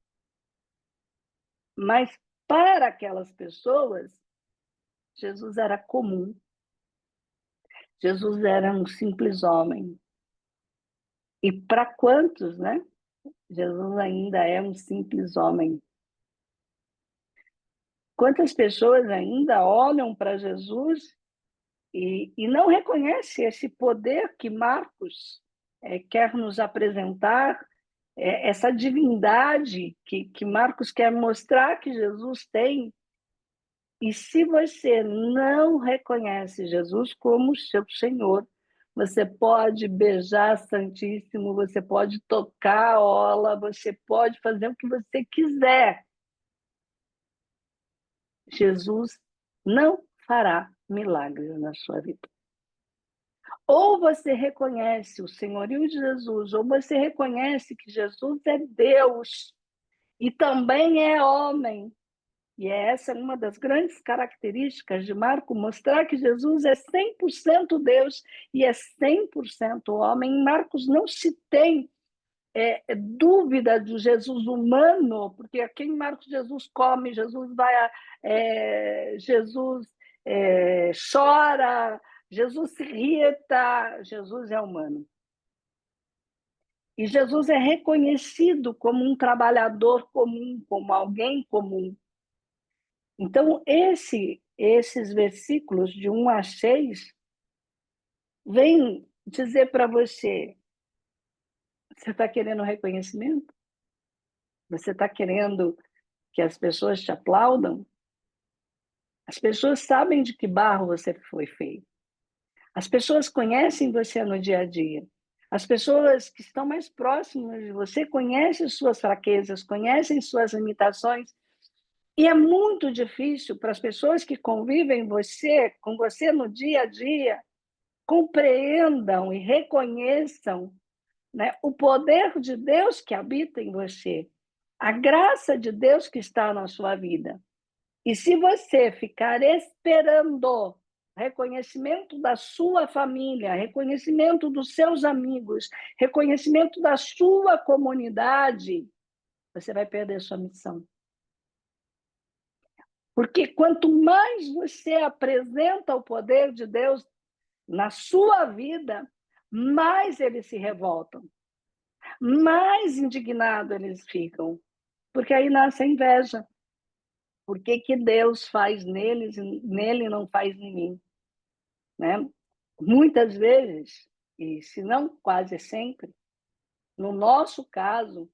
mas para aquelas pessoas, Jesus era comum. Jesus era um simples homem. E para quantos, né? Jesus ainda é um simples homem. Quantas pessoas ainda olham para Jesus e não reconhecem esse poder que Marcos quer nos apresentar, essa divindade que Marcos quer mostrar que Jesus tem. E se você não reconhece Jesus como seu Senhor, você pode beijar Santíssimo, você pode tocar a ola, você pode fazer o que você quiser. Jesus não fará milagres na sua vida. Ou você reconhece o senhorio de Jesus, ou você reconhece que Jesus é Deus e também é homem. E essa é uma das grandes características de Marco, mostrar que Jesus é 100% Deus e é 100% homem. Em Marcos não se tem dúvida do Jesus humano, porque aqui em Marcos Jesus come, Jesus vai, Jesus chora, Jesus se irrita, Jesus é humano. E Jesus é reconhecido como um trabalhador comum, como alguém comum. Então, esses versículos de 1 a 6 vêm dizer para você está querendo reconhecimento? Você está querendo que as pessoas te aplaudam? As pessoas sabem de que barro você foi feito. As pessoas conhecem você no dia a dia. As pessoas que estão mais próximas de você conhecem suas fraquezas, conhecem suas limitações. E é muito difícil para as pessoas que convivem com você no dia a dia, compreendam e reconheçam, né, o poder de Deus que habita em você, a graça de Deus que está na sua vida. E se você ficar esperando reconhecimento da sua família, reconhecimento dos seus amigos, reconhecimento da sua comunidade, você vai perder sua missão. Porque quanto mais você apresenta o poder de Deus na sua vida, mais eles se revoltam, mais indignados eles ficam, porque aí nasce a inveja. Por que Deus faz neles e nele não faz em mim? Né? Muitas vezes, e se não quase sempre, no nosso caso,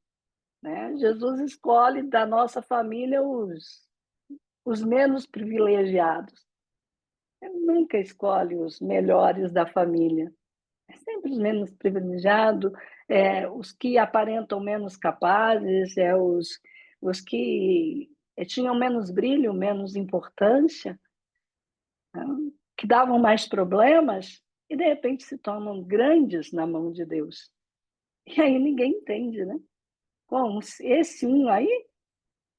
né, Jesus escolhe da nossa família os menos privilegiados. Ele nunca escolhe os melhores da família. É sempre os menos privilegiados, os que aparentam menos capazes, os que tinham menos brilho, menos importância, né? Que davam mais problemas e, de repente, se tornam grandes na mão de Deus. E aí ninguém entende, né? Como esse um aí,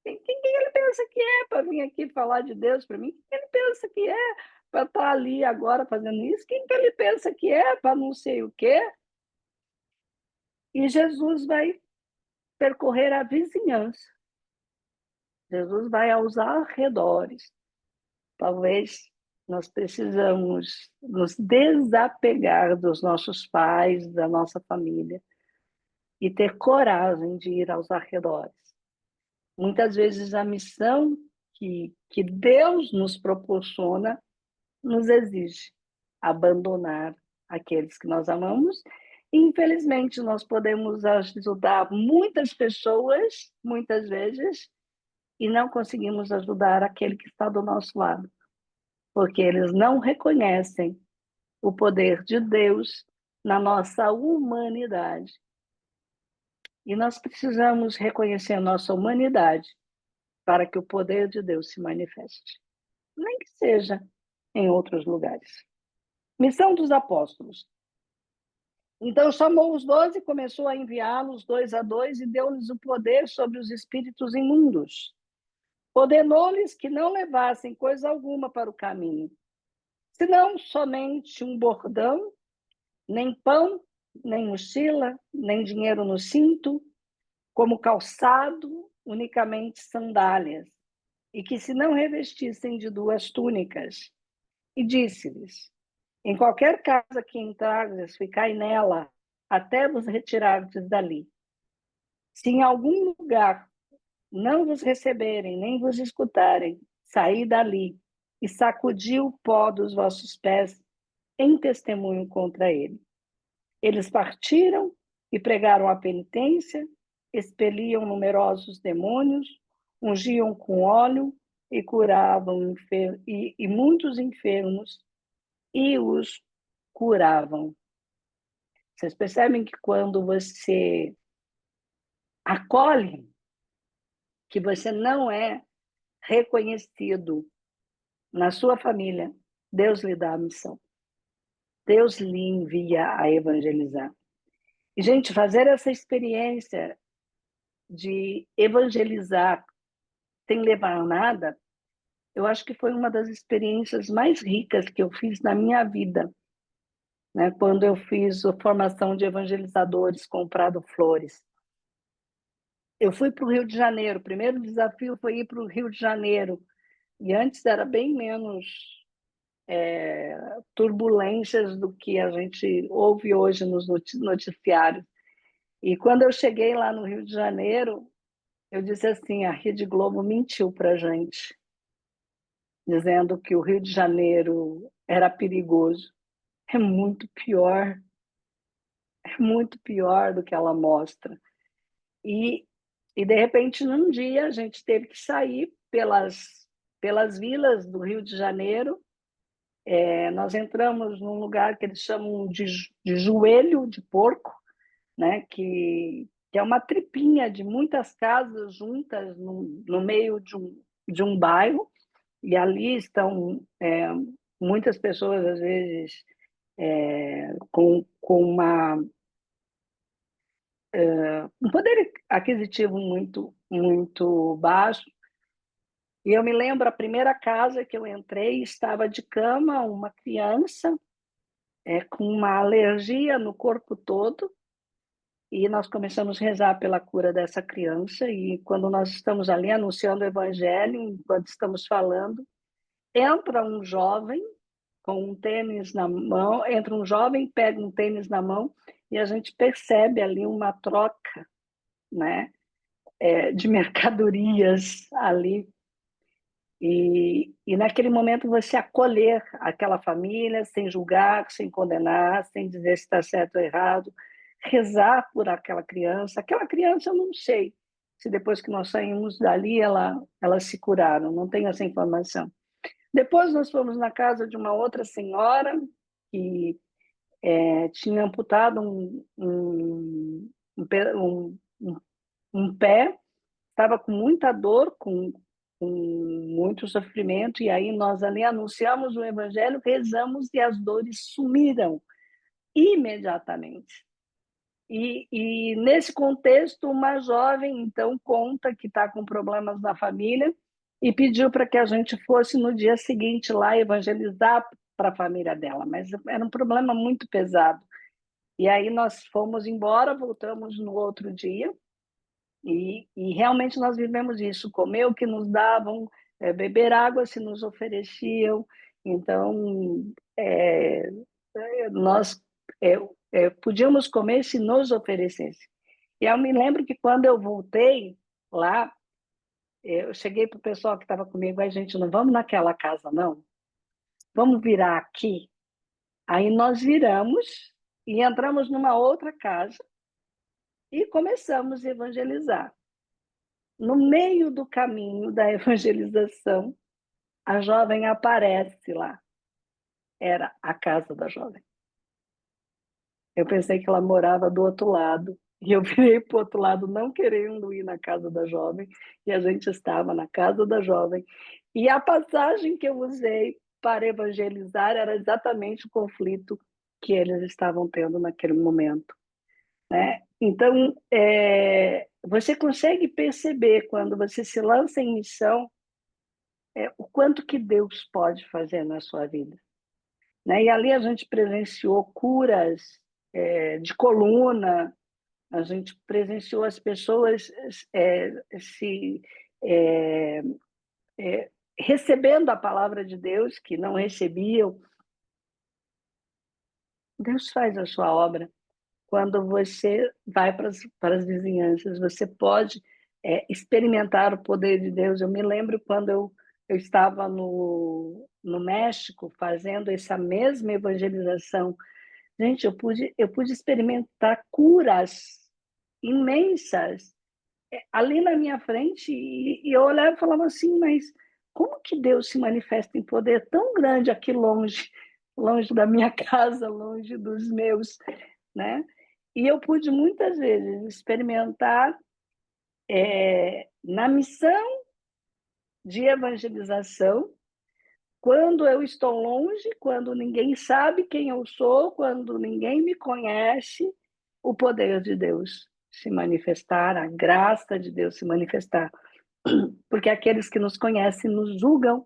quem ele pensa que é para vir aqui falar de Deus para mim? Quem ele pensa que é para estar ali agora fazendo isso? Quem que ele pensa que é para não sei o quê? E Jesus vai percorrer a vizinhança. Jesus vai aos arredores. Talvez nós precisamos nos desapegar dos nossos pais, da nossa família, e ter coragem de ir aos arredores. Muitas vezes a missão que Deus nos proporciona nos exige abandonar aqueles que nós amamos. E, infelizmente, nós podemos ajudar muitas pessoas, muitas vezes, e não conseguimos ajudar aquele que está do nosso lado, porque eles não reconhecem o poder de Deus na nossa humanidade. E nós precisamos reconhecer a nossa humanidade para que o poder de Deus se manifeste, nem que seja em outros lugares. Missão dos apóstolos. Então chamou os 12 e começou a enviá-los 2 a 2 e deu-lhes o poder sobre os espíritos imundos. Ordenou-lhes que não levassem coisa alguma para o caminho, senão somente um bordão, nem pão, nem mochila, nem dinheiro no cinto, como calçado, unicamente sandálias, e que se não revestissem de 2 túnicas. E disse-lhes: em qualquer casa que entrardes, ficai nela, até vos retirardes dali. Se em algum lugar não vos receberem, nem vos escutarem, saí dali e sacudi o pó dos vossos pés em testemunho contra ele. Eles partiram e pregaram a penitência, expeliam numerosos demônios, ungiam com óleo e curavam e muitos enfermos e os curavam. Vocês percebem que quando você acolhe, que você não é reconhecido na sua família, Deus lhe dá a missão. Deus lhe envia a evangelizar. E, gente, fazer essa experiência de evangelizar sem levar nada, eu acho que foi uma das experiências mais ricas que eu fiz na minha vida, né? Quando eu fiz a formação de evangelizadores com o Prado Flores. Eu fui para o Rio de Janeiro, o primeiro desafio foi ir para o Rio de Janeiro, e antes era bem menos turbulências do que a gente ouve hoje nos noticiários. E quando eu cheguei lá no Rio de Janeiro, eu disse assim, a Rede Globo mentiu para a gente, dizendo que o Rio de Janeiro era perigoso. É muito pior do que ela mostra. E de repente, num dia, a gente teve que sair pelas vilas do Rio de Janeiro. Nós entramos num lugar que eles chamam de joelho de porco, né? que é uma tripinha de muitas casas juntas no meio de um bairro, e ali estão muitas pessoas, às vezes, com um poder aquisitivo muito baixo. E eu me lembro, a primeira casa que eu entrei, estava de cama uma criança com uma alergia no corpo todo, e nós começamos a rezar pela cura dessa criança, e quando nós estamos ali anunciando o evangelho, enquanto estamos falando, entra um jovem com um tênis na mão, entra um jovem, pega um tênis na mão, e a gente percebe ali uma troca, né, de mercadorias ali. E naquele momento você acolher aquela família sem julgar, sem condenar, sem dizer se está certo ou errado, rezar por aquela criança. Aquela criança, eu não sei se depois que nós saímos dali ela se curaram, não tenho essa informação. Depois nós fomos na casa de uma outra senhora que tinha amputado um pé, estava com muita dor, com muito sofrimento, e aí nós ali anunciamos o evangelho, rezamos e as dores sumiram imediatamente. E nesse contexto, uma jovem, então, conta que está com problemas na família e pediu para que a gente fosse no dia seguinte lá evangelizar para a família dela, mas era um problema muito pesado. E aí nós fomos embora, voltamos no outro dia, e realmente nós vivemos isso, comer o que nos davam, beber água se nos ofereciam. Então, nós podíamos comer se nos oferecesse. E eu me lembro que quando eu voltei lá, eu cheguei para o pessoal que estava comigo, a gente, não vamos naquela casa, não. Vamos virar aqui. Aí nós viramos e entramos numa outra casa e começamos a evangelizar. No meio do caminho da evangelização, a jovem aparece lá. Era a casa da jovem. Eu pensei que ela morava do outro lado, e eu virei para o outro lado não querendo ir na casa da jovem, e a gente estava na casa da jovem. E a passagem que eu usei para evangelizar era exatamente o conflito que eles estavam tendo naquele momento, né? Então, você consegue perceber, quando você se lança em missão, o quanto que Deus pode fazer na sua vida, né? E ali a gente presenciou curas de coluna, a gente presenciou as pessoas se é, recebendo a palavra de Deus, que não recebiam. Deus faz a sua obra. quando você vai para as vizinhanças, você pode experimentar o poder de Deus. Eu me lembro quando eu estava no México fazendo essa mesma evangelização. Gente, eu pude experimentar curas imensas ali na minha frente, e eu olhava e falava assim, mas como que Deus se manifesta em poder tão grande aqui longe, longe da minha casa, longe dos meus, né? E eu pude muitas vezes experimentar na missão de evangelização, quando eu estou longe, quando ninguém sabe quem eu sou, quando ninguém me conhece, o poder de Deus se manifestar, a graça de Deus se manifestar. Porque aqueles que nos conhecem nos julgam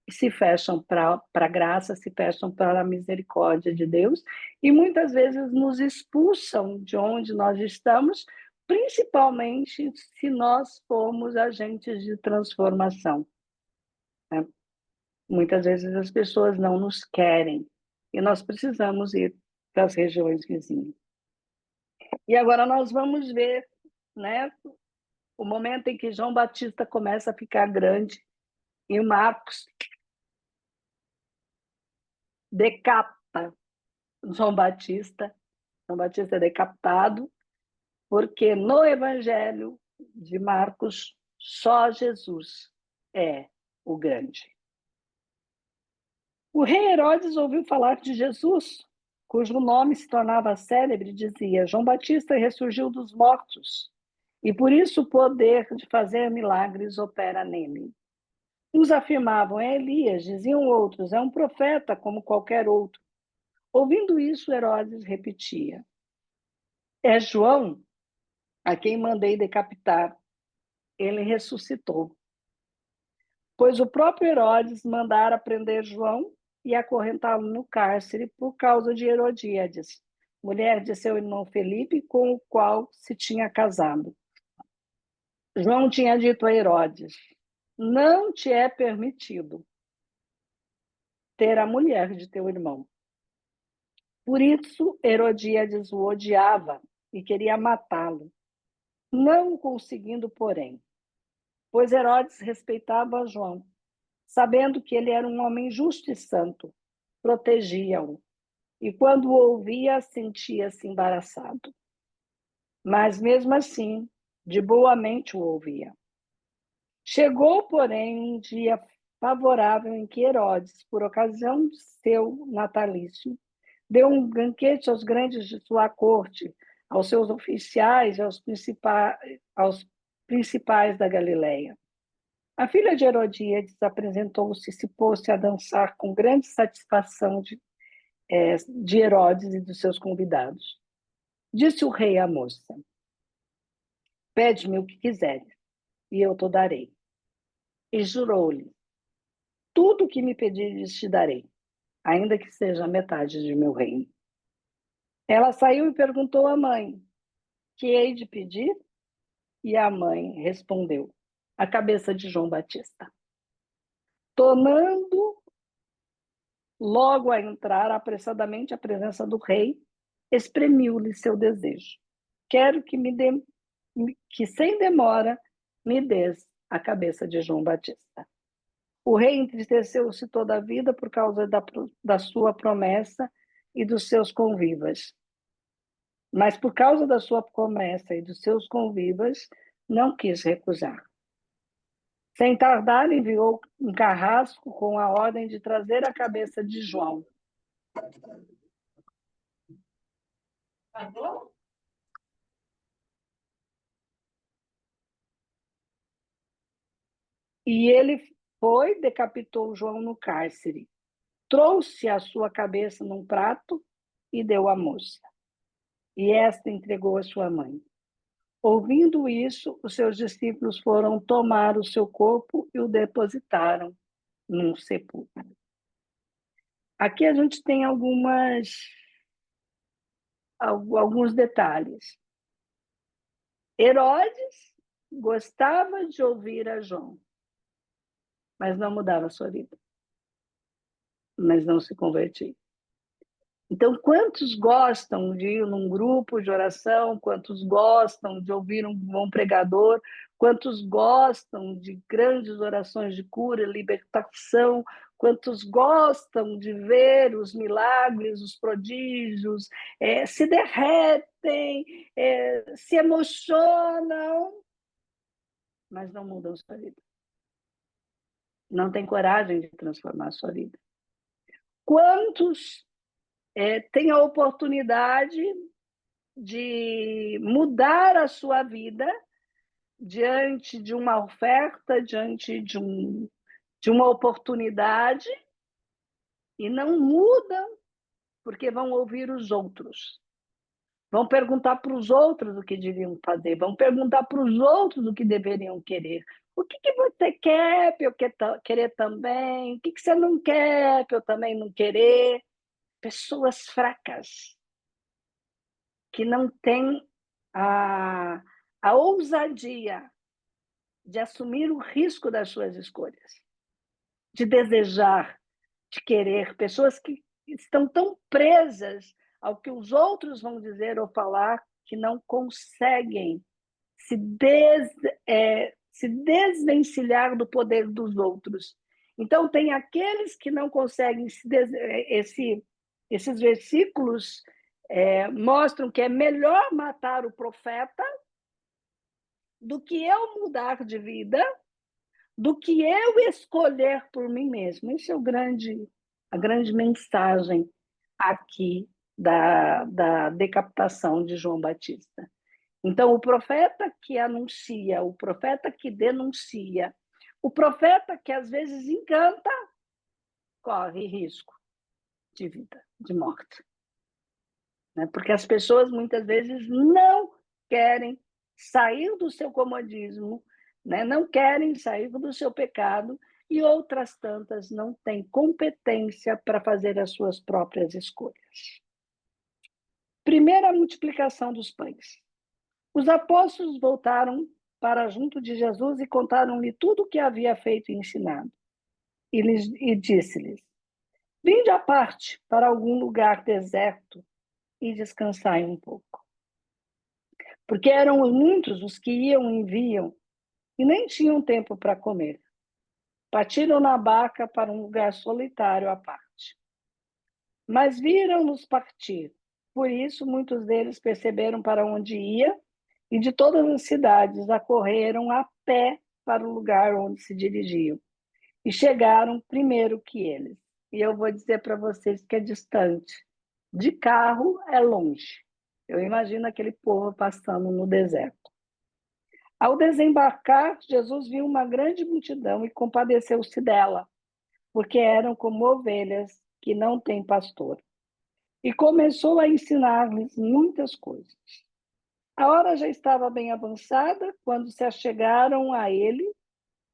e se fecham para a graça, se fecham para a misericórdia de Deus, e muitas vezes nos expulsam de onde nós estamos, principalmente se nós formos agentes de transformação, né? Muitas vezes as pessoas não nos querem e nós precisamos ir para as regiões vizinhas. E agora nós vamos ver, né, o momento em que João Batista começa a ficar grande e Marcos decapita João Batista. João Batista é decapitado, porque no Evangelho de Marcos só Jesus é o grande. O rei Herodes ouviu falar de Jesus, cujo nome se tornava célebre, e dizia: João Batista ressurgiu dos mortos, e por isso o poder de fazer milagres opera nele. Uns afirmavam: é Elias, diziam outros: é um profeta como qualquer outro. Ouvindo isso, Herodes repetia: é João, a quem mandei decapitar. Ele ressuscitou. Pois o próprio Herodes mandara prender João e acorrentá-lo no cárcere por causa de Herodíades, mulher de seu irmão Felipe, com o qual se tinha casado. João tinha dito a Herodes: não te é permitido ter a mulher de teu irmão. Por isso, Herodíades o odiava e queria matá-lo, não conseguindo, porém, pois Herodes respeitava João, sabendo que ele era um homem justo e santo, protegia-o, e quando o ouvia, sentia-se embaraçado. Mas, mesmo assim, de boa mente o ouvia. Chegou, porém, um dia favorável em que Herodes, por ocasião de seu natalício, deu um banquete aos grandes de sua corte, aos seus oficiais e aos principais da Galileia. A filha de Herodíades apresentou-se e se pôs-se a dançar com grande satisfação de Herodes e dos seus convidados. Disse o rei à moça: pede-me o que quiseres, e eu te darei. E jurou-lhe: tudo o que me pedires te darei, ainda que seja a metade de meu reino. Ela saiu e perguntou à mãe: que hei de pedir? E a mãe respondeu: a cabeça de João Batista. Tornando logo a entrar apressadamente à presença do rei, exprimiu-lhe seu desejo. Quero que sem demora me des a cabeça de João Batista. O rei entristeceu-se toda a vida por causa da sua promessa e dos seus convivas. Mas por causa da sua promessa e dos seus convivas, não quis recusar. Sem tardar, enviou um carrasco com a ordem de trazer a cabeça de João. E ele foi, decapitou João no cárcere, trouxe a sua cabeça num prato e deu à moça. E esta entregou a sua mãe. Ouvindo isso, os seus discípulos foram tomar o seu corpo e o depositaram num sepulcro. Aqui a gente tem alguns detalhes. Herodes gostava de ouvir a João, mas não mudava a sua vida, mas não se convertia. Então, quantos gostam de ir num grupo de oração? Quantos gostam de ouvir um bom pregador? Quantos gostam de grandes orações de cura, libertação? Quantos gostam de ver os milagres, os prodígios, se derretem, se emocionam, mas não mudam sua vida? Não têm coragem de transformar sua vida. Quantos têm a oportunidade de mudar a sua vida diante de uma oferta, diante de uma oportunidade, e não mudam porque vão ouvir os outros. Vão perguntar para os outros o que deviam fazer, vão perguntar para os outros o que deveriam querer. O que você quer para eu querer também? O que você não quer para eu também não querer? Pessoas fracas, que não têm a ousadia de assumir o risco das suas escolhas, de desejar, de querer. Pessoas que estão tão presas ao que os outros vão dizer ou falar que não conseguem se desvencilhar do poder dos outros. Então, tem aqueles que não conseguem esses versículos mostram que é melhor matar o profeta do que eu mudar de vida, do que eu escolher por mim mesmo. Essa é a grande mensagem aqui da decapitação de João Batista. Então, o profeta que anuncia, o profeta que denuncia, o profeta que às vezes encanta, corre risco de vida, de morte. Porque as pessoas muitas vezes não querem sair do seu comodismo, não querem sair do seu pecado, e outras tantas não têm competência para fazer as suas próprias escolhas. Primeira multiplicação dos pães. Os apóstolos voltaram para junto de Jesus e contaram-lhe tudo o que havia feito e ensinado. E disse-lhes: vinde à parte para algum lugar deserto e descansai um pouco. Porque eram muitos os que iam e vinham e nem tinham tempo para comer. Partiram na barca para um lugar solitário à parte. Mas viram-nos partir. Por isso, muitos deles perceberam para onde ia e de todas as cidades acorreram a pé para o lugar onde se dirigiam. E chegaram primeiro que eles. E eu vou dizer para vocês que é distante. De carro é longe. Eu imagino aquele povo passando no deserto. Ao desembarcar, Jesus viu uma grande multidão e compadeceu-se dela, porque eram como ovelhas que não têm pastor. E começou a ensinar-lhes muitas coisas. A hora já estava bem avançada quando se achegaram a ele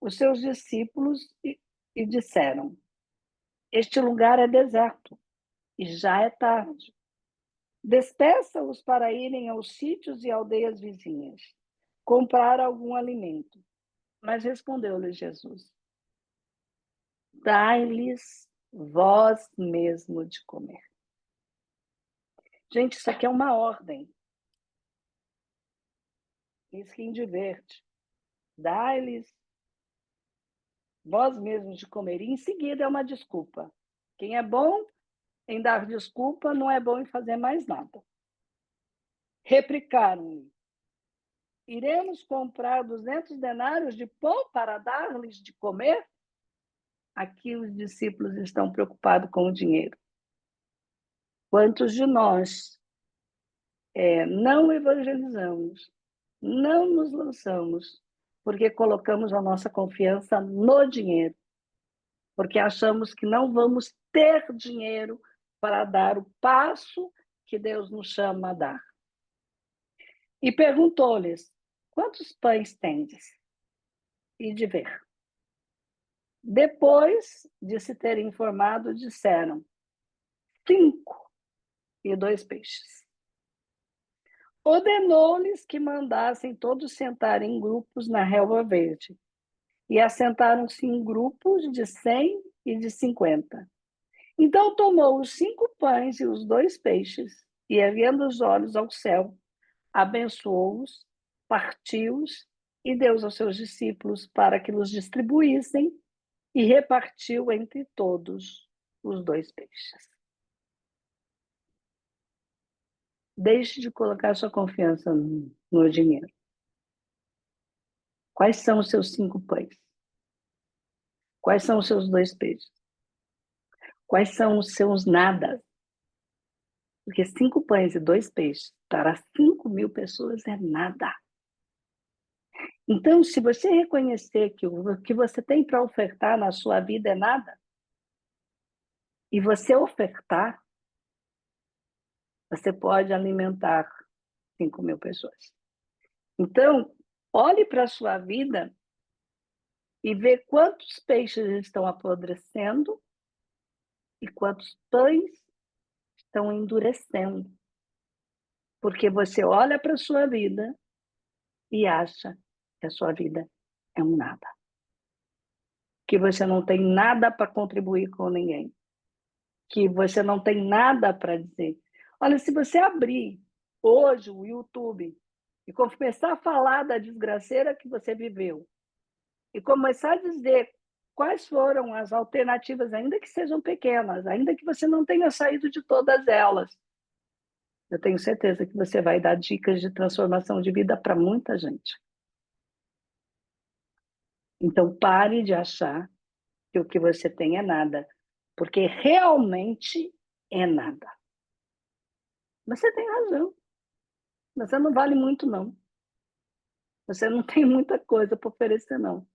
os seus discípulos e disseram: este lugar é deserto e já é tarde. Despeça-os para irem aos sítios e aldeias vizinhas, comprar algum alimento. Mas respondeu-lhe Jesus: dai-lhes vós mesmo de comer. Gente, isso aqui é uma ordem. Isso que indiverte. Dai-lhes vós mesmos de comer. E em seguida é uma desculpa. Quem é bom em dar desculpa não é bom em fazer mais nada. Replicaram-lhe: iremos comprar 200 denários de pão para dar-lhes de comer? Aqui os discípulos estão preocupados com o dinheiro. Quantos de nós não evangelizamos, não nos lançamos, porque colocamos a nossa confiança no dinheiro, porque achamos que não vamos ter dinheiro para dar o passo que Deus nos chama a dar. E perguntou-lhes: quantos pães tendes? E de ver. Depois de se terem informado, disseram: 5 e 2 peixes. Ordenou-lhes que mandassem todos sentar em grupos na relva verde. E assentaram-se em grupos de 100 e de 50. Então tomou os 5 pães e os 2 peixes, e erguendo os olhos ao céu, abençoou-os, partiu-os e deu aos seus discípulos para que os distribuíssem, e repartiu entre todos os 2 peixes. Deixe de colocar sua confiança no dinheiro. Quais são os seus 5 pães? Quais são os seus 2 peixes? Quais são os seus nadas? Porque 5 pães e 2 peixes para 5.000 pessoas é nada. Então, se você reconhecer que o que você tem para ofertar na sua vida é nada, e você ofertar, você pode alimentar 5.000 pessoas. Então, olhe para a sua vida e vê quantos peixes estão apodrecendo e quantos pães estão endurecendo. Porque você olha para a sua vida e acha que a sua vida é um nada. Que você não tem nada para contribuir com ninguém. Que você não tem nada para dizer. Olha, se você abrir hoje o YouTube e começar a falar da desgraceira que você viveu, e começar a dizer quais foram as alternativas, ainda que sejam pequenas, ainda que você não tenha saído de todas elas, eu tenho certeza que você vai dar dicas de transformação de vida para muita gente. Então, pare de achar que o que você tem é nada, porque realmente é nada. Você tem razão. Você não vale muito, não. Você não tem muita coisa para oferecer, não.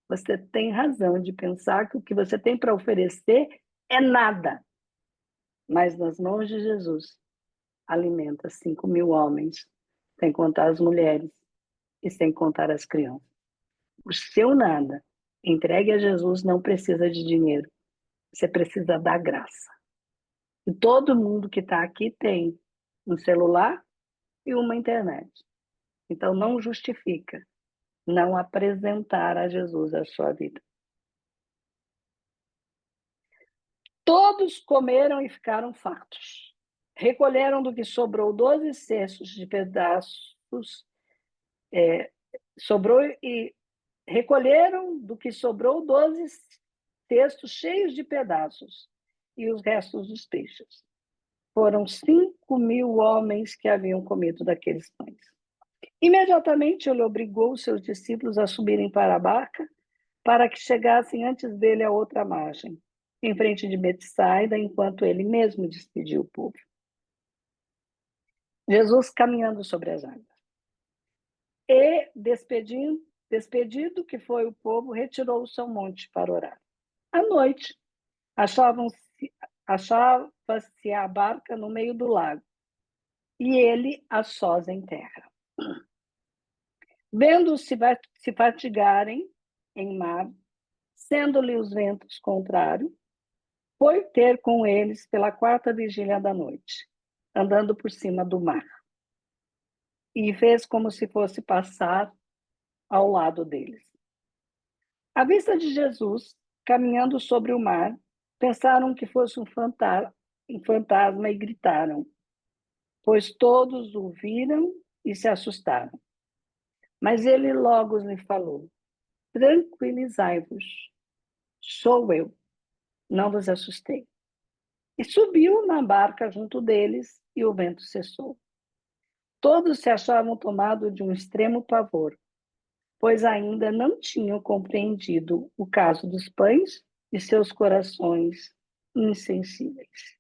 Você tem razão de pensar que o que você tem para oferecer é nada. Mas nas mãos de Jesus, alimenta 5.000 homens, sem contar as mulheres e sem contar as crianças. O seu nada, entregue a Jesus, não precisa de dinheiro. Você precisa da graça. E todo mundo que está aqui tem um celular e uma internet. Então, não justifica não apresentar a Jesus a sua vida. Todos comeram e ficaram fartos. Recolheram do que sobrou 12 cestos de pedaços, sobrou e recolheram do que sobrou 12 cestos cheios de pedaços e os restos dos peixes. Foram 5.000 homens que haviam comido daqueles pães. Imediatamente ele obrigou os seus discípulos a subirem para a barca para que chegassem antes dele à outra margem, em frente de Betsaida, enquanto ele mesmo despediu o povo. Jesus caminhando sobre as águas. E, despedido que foi o povo, retirou-se ao monte para orar. À noite, achava-se a barca no meio do lago, e ele a sós em terra. Vendo-os se fatigarem em mar, sendo-lhe os ventos contrários, foi ter com eles pela 4ª vigília da noite, andando por cima do mar. E fez como se fosse passar ao lado deles. À vista de Jesus, caminhando sobre o mar, pensaram que fosse um fantasma e gritaram, pois todos o viram e se assustaram. Mas ele logo lhe falou, tranquilizai-vos, sou eu, não vos assustei. E subiu na barca junto deles e o vento cessou. Todos se achavam tomados de um extremo pavor, pois ainda não tinham compreendido o caso dos pães e seus corações insensíveis.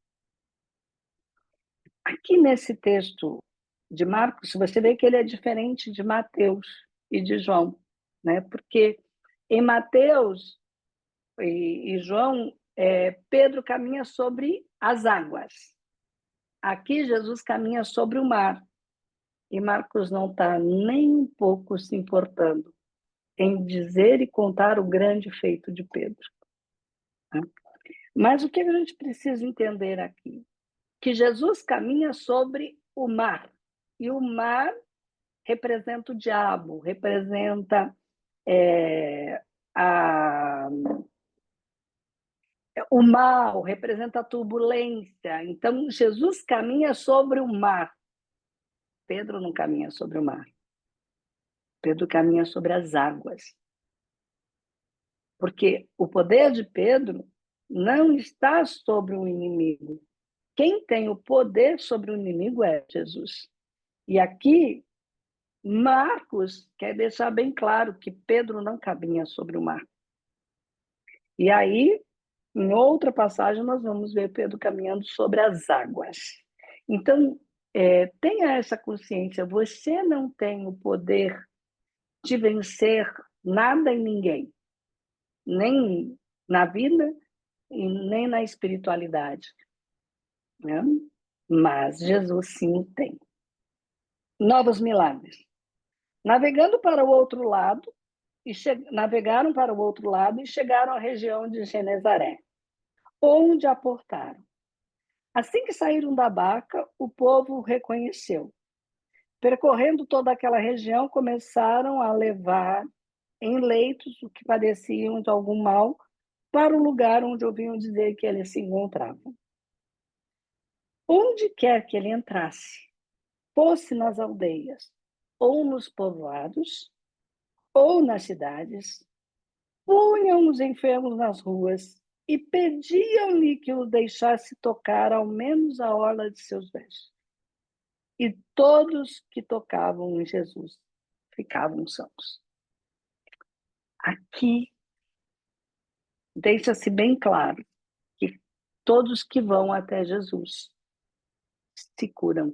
Aqui nesse texto de Marcos, você vê que ele é diferente de Mateus e de João, né? Porque em Mateus e João, Pedro caminha sobre as águas. Aqui Jesus caminha sobre o mar. E Marcos não está nem um pouco se importando em dizer e contar o grande feito de Pedro. Mas o que a gente precisa entender aqui? Que Jesus caminha sobre o mar. E o mar representa o diabo, representa O mal representa a turbulência. Então, Jesus caminha sobre o mar. Pedro não caminha sobre o mar. Pedro caminha sobre as águas. Porque o poder de Pedro não está sobre o inimigo. Quem tem o poder sobre o inimigo é Jesus. E aqui, Marcos quer deixar bem claro que Pedro não caminha sobre o mar. E aí, em outra passagem, nós vamos ver Pedro caminhando sobre as águas. Então, tenha essa consciência, você não tem o poder de vencer nada e ninguém, nem na vida e nem na espiritualidade, né? Mas Jesus sim tem. Novos milagres. Navegando para o outro lado, navegaram para o outro lado e chegaram à região de Genezaré, onde aportaram. Assim que saíram da barca, o povo o reconheceu. Percorrendo toda aquela região, começaram a levar em leitos o que padeciam de algum mal para o lugar onde ouviam dizer que ele se encontrava. Onde quer que ele entrasse, fosse nas aldeias, ou nos povoados, ou nas cidades, punham os enfermos nas ruas e pediam-lhe que os deixasse tocar ao menos a orla de seus vestes. E todos que tocavam em Jesus ficavam sãos. Aqui deixa-se bem claro que todos que vão até Jesus se curam.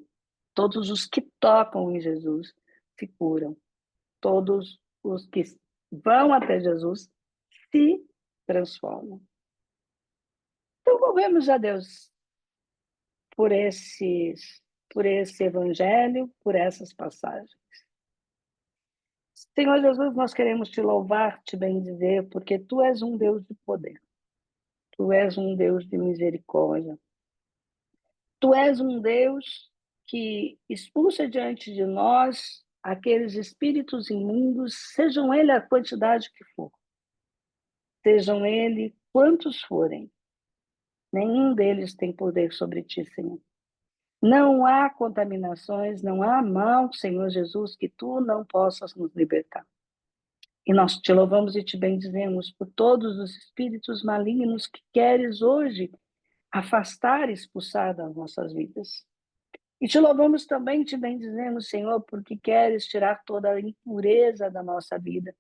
Todos os que tocam em Jesus se curam. Todos os que vão até Jesus se transformam. Então, louvemos a Deus por esse evangelho, por essas passagens. Senhor Jesus, nós queremos te louvar, te bendizer, porque tu és um Deus de poder. Tu és um Deus de misericórdia. Tu és um Deus que expulsa diante de nós aqueles espíritos imundos, sejam ele a quantidade que for, sejam ele quantos forem. Nenhum deles tem poder sobre ti, Senhor. Não há contaminações, não há mal, Senhor Jesus, que tu não possas nos libertar. E nós te louvamos e te bendizemos por todos os espíritos malignos que queres hoje afastar e expulsar das nossas vidas. E te louvamos também, te bendizemos, Senhor, porque queres tirar toda a impureza da nossa vida.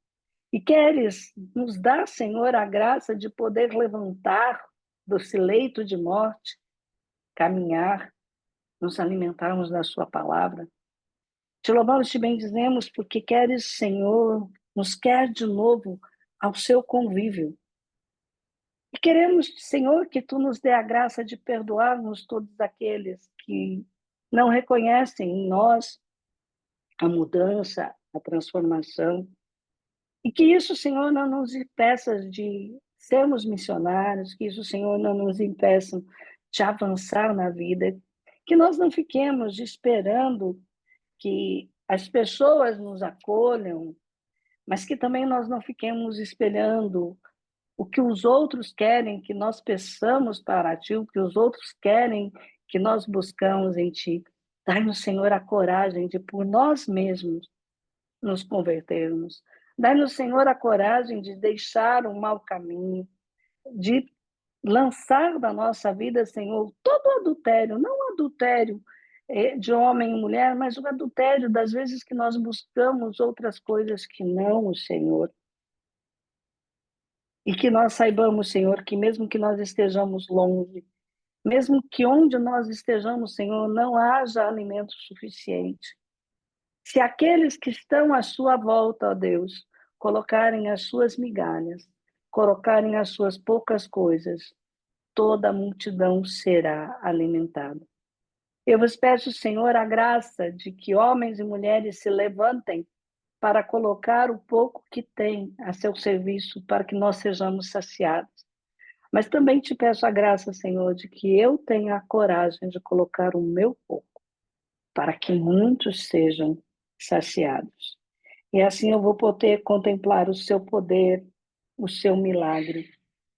E queres nos dar, Senhor, a graça de poder levantar desse leito de morte, caminhar, nos alimentarmos da sua palavra. Te louvamos, te bendizemos, porque queres, Senhor, nos quer de novo ao seu convívio. E queremos, Senhor, que tu nos dê a graça de perdoarmos todos aqueles que não reconhecem em nós a mudança, a transformação. E que isso, Senhor, não nos impeça de sermos missionários, que isso, Senhor, não nos impeça de avançar na vida, que nós não fiquemos esperando que as pessoas nos acolham, mas que também nós não fiquemos esperando o que os outros querem que nós peçamos para ti, o que os outros querem que nós buscamos em ti. Dai-nos, Senhor, a coragem de, por nós mesmos, nos convertermos. Dai-nos, Senhor, a coragem de deixar o mau caminho, de lançar da nossa vida, Senhor, todo o adultério, não o adultério de homem e mulher, mas o adultério das vezes que nós buscamos outras coisas que não o Senhor. E que nós saibamos, Senhor, que mesmo que nós estejamos longe, mesmo que onde nós estejamos, Senhor, não haja alimento suficiente. Se aqueles que estão à sua volta, ó Deus, colocarem as suas migalhas, colocarem as suas poucas coisas, toda a multidão será alimentada. Eu vos peço, Senhor, a graça de que homens e mulheres se levantem para colocar o pouco que têm a seu serviço para que nós sejamos saciados. Mas também te peço a graça, Senhor, de que eu tenha a coragem de colocar o meu pouco para que muitos sejam saciados. E assim eu vou poder contemplar o seu poder, o seu milagre.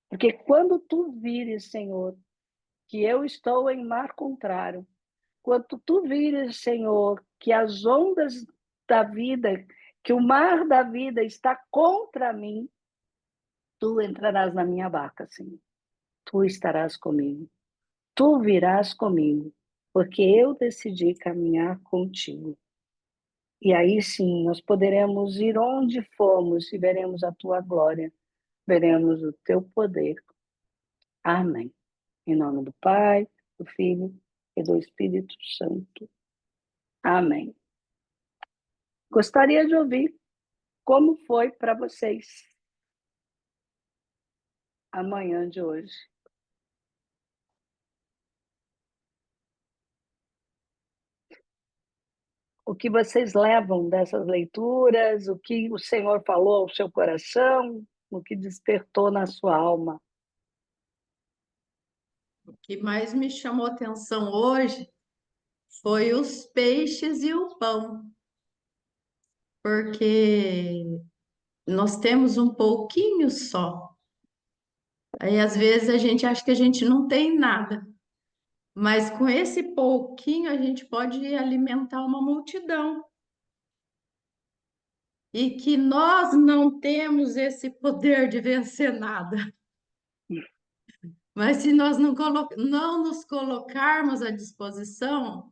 Porque quando tu vires, Senhor, que eu estou em mar contrário, quando tu vires, Senhor, que as ondas da vida, que o mar da vida está contra mim, tu entrarás na minha barca, Senhor. Tu estarás comigo. Tu virás comigo, porque eu decidi caminhar contigo. E aí sim, nós poderemos ir onde formos e veremos a tua glória, veremos o teu poder. Amém. Em nome do Pai, do Filho e do Espírito Santo. Amém. Gostaria de ouvir como foi para vocês a manhã de hoje. O que vocês levam dessas leituras, o que o Senhor falou ao seu coração, o que despertou na sua alma. O que mais me chamou atenção hoje foi os peixes e o pão, porque nós temos um pouquinho só. Aí, às vezes, a gente acha que a gente não tem nada, mas com esse pouquinho a gente pode alimentar uma multidão. E que nós não temos esse poder de vencer nada. Mas se nós não nos colocarmos à disposição,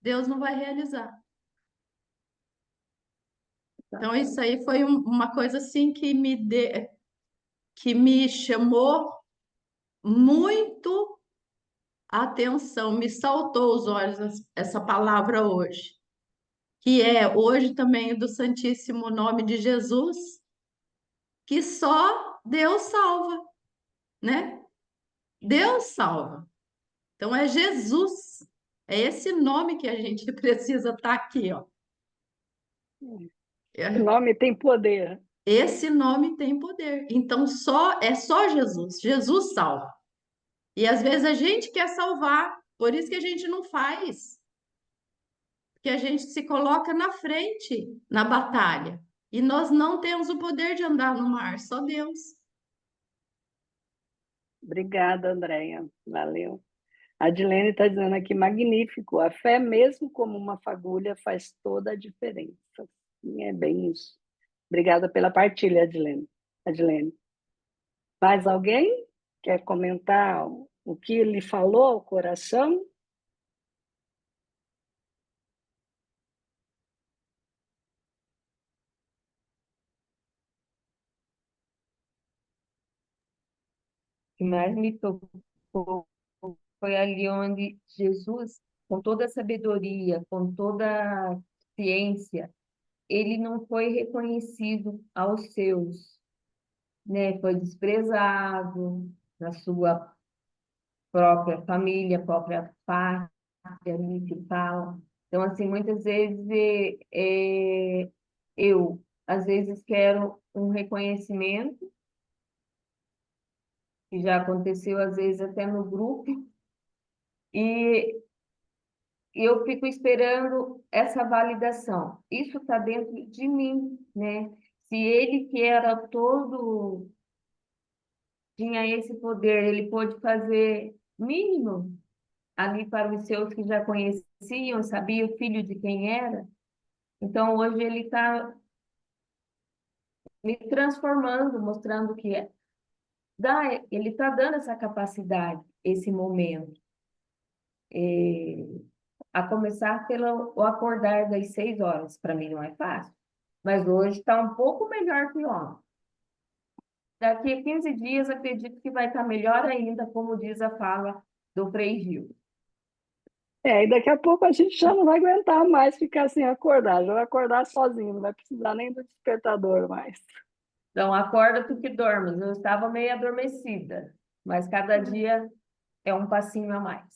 Deus não vai realizar. Então, isso aí foi uma coisa assim que me chamou muito a atenção, me saltou os olhos essa palavra hoje, que é hoje também do Santíssimo Nome de Jesus, que só Deus salva, né? Deus salva. Então é Jesus. É esse nome que a gente precisa estar aqui, ó. O nome tem poder. Esse nome tem poder. Então é só Jesus. Jesus salva. E às vezes a gente quer salvar, por isso que a gente não faz. Porque a gente se coloca na frente na batalha. E nós não temos o poder de andar no mar, só Deus. Obrigada, Andréia. Valeu. A Adilene está dizendo aqui, magnífico. A fé, mesmo como uma fagulha, faz toda a diferença. E é bem isso. Obrigada pela partilha, Adilene. Adilene. Mais alguém quer comentar o que ele falou ao coração? Que mais me tocou foi ali onde Jesus, com toda a sabedoria, com toda a ciência, ele não foi reconhecido aos seus, né? Foi desprezado na sua própria família, própria pátria, ali que fala. Então, assim, muitas vezes eu, às vezes, quero um reconhecimento, que já aconteceu, às vezes, até no grupo, e eu fico esperando essa validação. Isso está dentro de mim, né? Se ele que era todo, tinha esse poder, ele pôde fazer mínimo ali para os seus que já conheciam, sabia o filho de quem era. Então, hoje ele está me transformando, mostrando que ele está dando essa capacidade, esse momento. A começar pelo o acordar das 6 horas. Para mim não é fácil, mas hoje está um pouco melhor que ontem. Daqui a 15 dias, acredito que vai estar melhor ainda, como diz a fala do Frei Gil. E daqui a pouco a gente já não vai aguentar mais ficar sem acordar, já vai acordar sozinho, não vai precisar nem do despertador mais. Então, acorda tu que dormes. Eu estava meio adormecida, mas cada dia é um passinho a mais.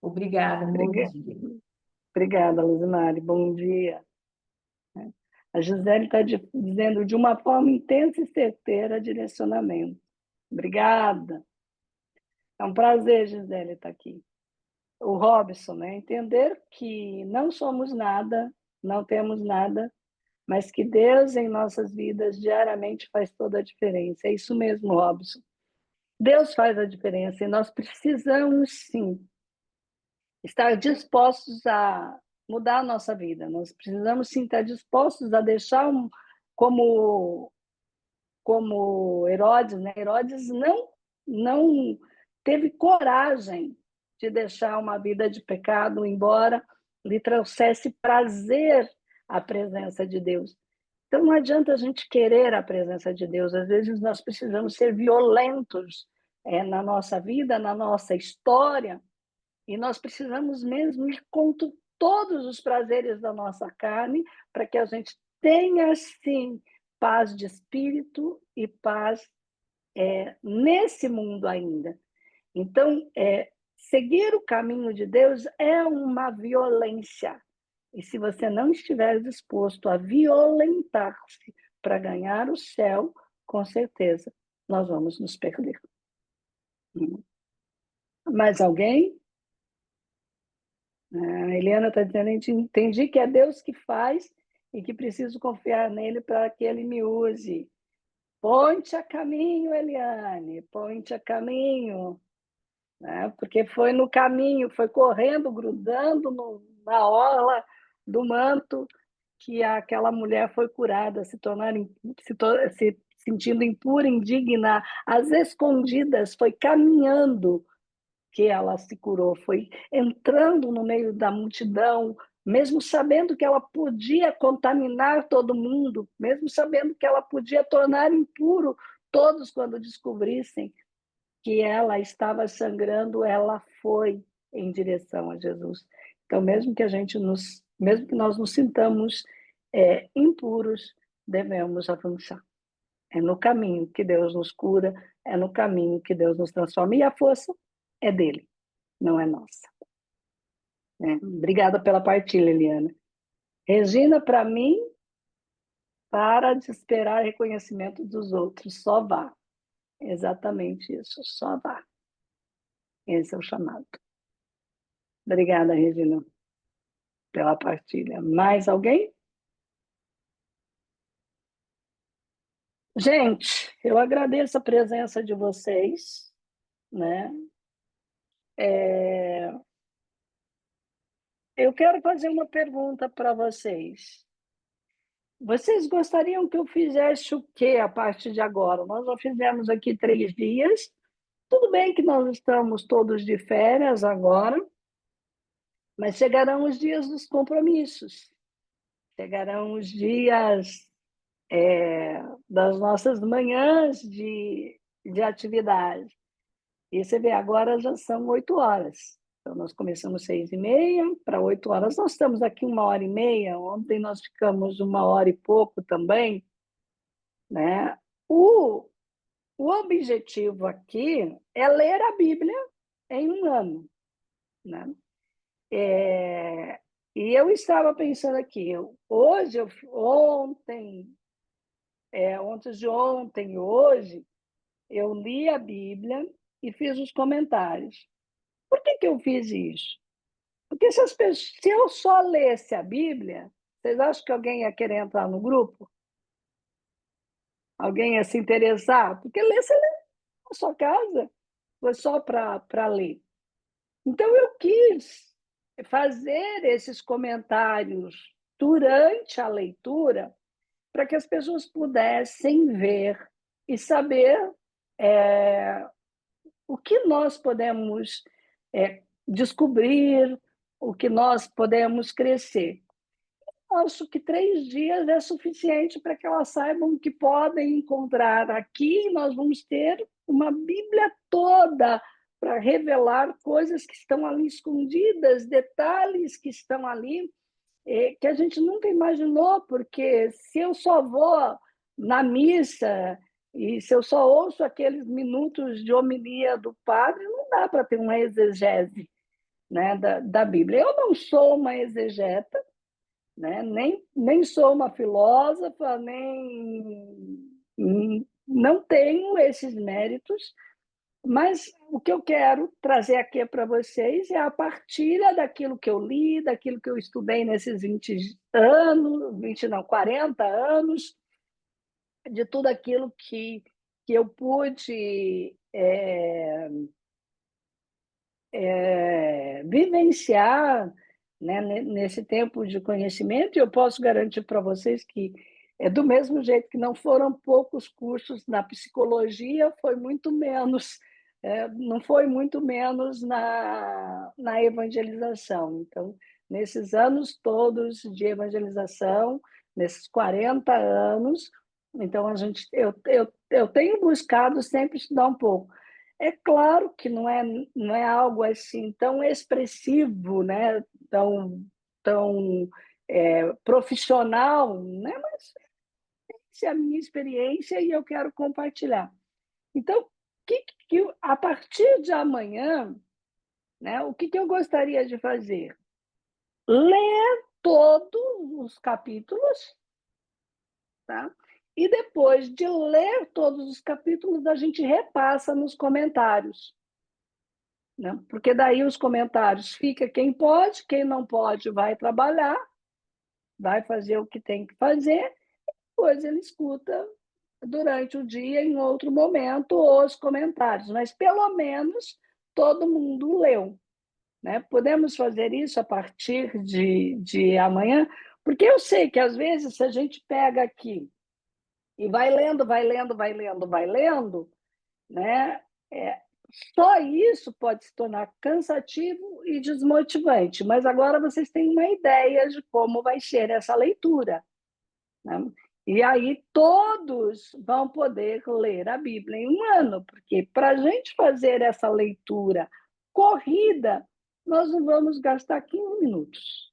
Obrigada, bom dia. Obrigada, Luzimari, bom dia. A Gisele está dizendo de uma forma intensa e certeira direcionamento. Obrigada. É um prazer, Gisele, estar aqui. O Robson, né? Entender que não somos nada, não temos nada, mas que Deus em nossas vidas diariamente faz toda a diferença. É isso mesmo, Robson. Deus faz a diferença e nós precisamos, sim, estar dispostos a mudar a nossa vida. Nós precisamos, sim, estar dispostos a deixar como Herodes, né? Herodes não teve coragem de deixar uma vida de pecado, embora lhe trouxesse prazer à presença de Deus. Então, não adianta a gente querer a presença de Deus. Às vezes, nós precisamos ser violentos na nossa vida, na nossa história, e nós precisamos mesmo ir contra todos os prazeres da nossa carne, para que a gente tenha, sim, paz de espírito e paz nesse mundo ainda. Então, seguir o caminho de Deus é uma violência. E se você não estiver disposto a violentar-se para ganhar o céu, com certeza nós vamos nos perder. Mais alguém? A Eliana está dizendo: entendi que é Deus que faz e que preciso confiar nele para que ele me use. Ponte a caminho, Eliane, ponte a caminho. Né? Porque foi no caminho, foi correndo, grudando na orla do manto, que aquela mulher foi curada, se sentindo impura, indigna, às escondidas, foi caminhando que ela se curou, foi entrando no meio da multidão, mesmo sabendo que ela podia contaminar todo mundo, mesmo sabendo que ela podia tornar impuro todos quando descobrissem que ela estava sangrando, ela foi em direção a Jesus. Então, mesmo que nós nos sintamos impuros, devemos avançar. É no caminho que Deus nos cura, é no caminho que Deus nos transforma. E a força é dele, não é nossa. Obrigada pela partilha, Eliana. Regina, para mim, para de esperar reconhecimento dos outros, só vá. Exatamente isso, só vá. Esse é o chamado. Obrigada, Regina, pela partilha. Mais alguém? Gente, eu agradeço a presença de vocês, né? Eu quero fazer uma pergunta para vocês. Vocês gostariam que eu fizesse o quê a partir de agora? Nós já fizemos aqui 3 dias. Tudo bem que nós estamos todos de férias agora, mas chegarão os dias dos compromissos. Chegarão os dias das nossas manhãs de atividade. E você vê, agora já são 8 horas. Então, nós começamos 6h30 para 8 horas. Nós estamos aqui 1h30. Ontem nós ficamos 1 hora e pouco também. Né? O objetivo aqui é ler a Bíblia em 1 ano. Né? E eu estava pensando aqui, antes de ontem, hoje, eu li a Bíblia e fiz os comentários. Por que eu fiz isso? Porque se eu só lesse a Bíblia, vocês acham que alguém ia querer entrar no grupo? Alguém ia se interessar? Porque você lê na sua casa, foi só para ler. Então, eu quis fazer esses comentários durante a leitura para que as pessoas pudessem ver e saber o que nós podemos descobrir, o que nós podemos crescer. Acho que 3 dias é suficiente para que elas saibam que podem encontrar aqui. Nós vamos ter uma Bíblia toda para revelar coisas que estão ali escondidas, detalhes que estão ali, que a gente nunca imaginou, porque se eu só vou na missa e se eu só ouço aqueles minutos de homilia do padre, não dá para ter uma exegese, né, da Bíblia. Eu não sou uma exegeta, né? Nem sou uma filósofa, não tenho esses méritos, mas o que eu quero trazer aqui para vocês é a partilha daquilo que eu li, daquilo que eu estudei nesses 40 anos, de tudo aquilo que eu pude vivenciar, né, nesse tempo de conhecimento, e eu posso garantir para vocês que é do mesmo jeito que não foram poucos cursos na psicologia, foi muito menos, não foi muito menos na evangelização. Então, nesses anos todos de evangelização, nesses 40 anos, então eu tenho buscado sempre estudar um pouco. É claro que não é algo assim tão expressivo, né? tão profissional, né? Mas essa é a minha experiência e eu quero compartilhar. Então, a partir de amanhã, né, o que eu gostaria de fazer? Ler todos os capítulos, tá? E depois de ler todos os capítulos, a gente repassa nos comentários. Né? Porque daí os comentários fica quem pode, quem não pode vai trabalhar, vai fazer o que tem que fazer, depois ele escuta durante o dia, em outro momento, os comentários. Mas, pelo menos, todo mundo leu. Né? Podemos fazer isso a partir de amanhã, porque eu sei que, às vezes, se a gente pega aqui e vai lendo, né? Só isso pode se tornar cansativo e desmotivante. Mas agora vocês têm uma ideia de como vai ser essa leitura. Né? E aí todos vão poder ler a Bíblia em um ano, porque para a gente fazer essa leitura corrida, nós não vamos gastar 15 minutos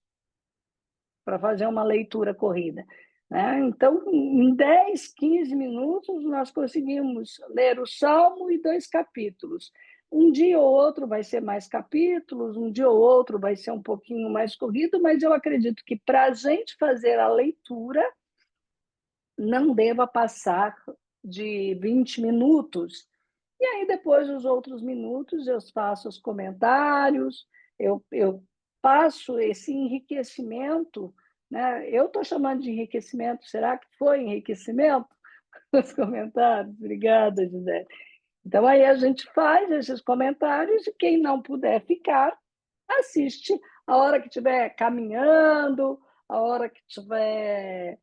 para fazer uma leitura corrida. Né? Então, em 10, 15 minutos, nós conseguimos ler o Salmo e 2 capítulos. Um dia ou outro vai ser mais capítulos, um dia ou outro vai ser um pouquinho mais corrido, mas eu acredito que para a gente fazer a leitura, não deva passar de 20 minutos. E aí, depois dos outros minutos, eu faço os comentários, eu passo esse enriquecimento, né? Eu estou chamando de enriquecimento, será que foi enriquecimento? Os comentários, obrigada, José. Então, aí a gente faz esses comentários e quem não puder ficar, assiste a hora que estiver caminhando, a hora que estiver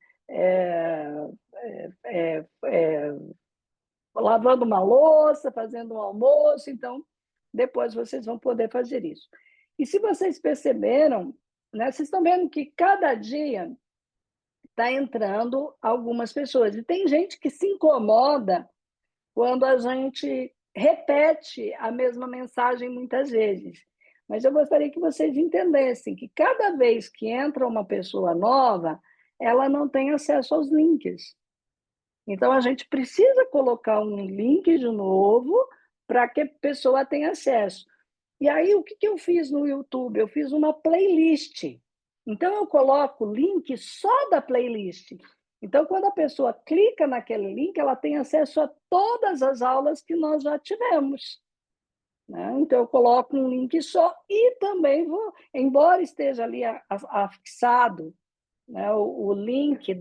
lavando uma louça, fazendo um almoço, então depois vocês vão poder fazer isso. E se vocês perceberam, né, vocês estão vendo que cada dia está entrando algumas pessoas. E tem gente que se incomoda quando a gente repete a mesma mensagem muitas vezes. Mas eu gostaria que vocês entendessem que cada vez que entra uma pessoa nova, ela não tem acesso aos links. Então, a gente precisa colocar um link de novo para que a pessoa tenha acesso. E aí, o que eu fiz no YouTube? Eu fiz uma playlist. Então, eu coloco o link só da playlist. Então, quando a pessoa clica naquele link, ela tem acesso a todas as aulas que nós já tivemos. Né? Então, eu coloco um link só e também vou, embora esteja ali afixado, né, o link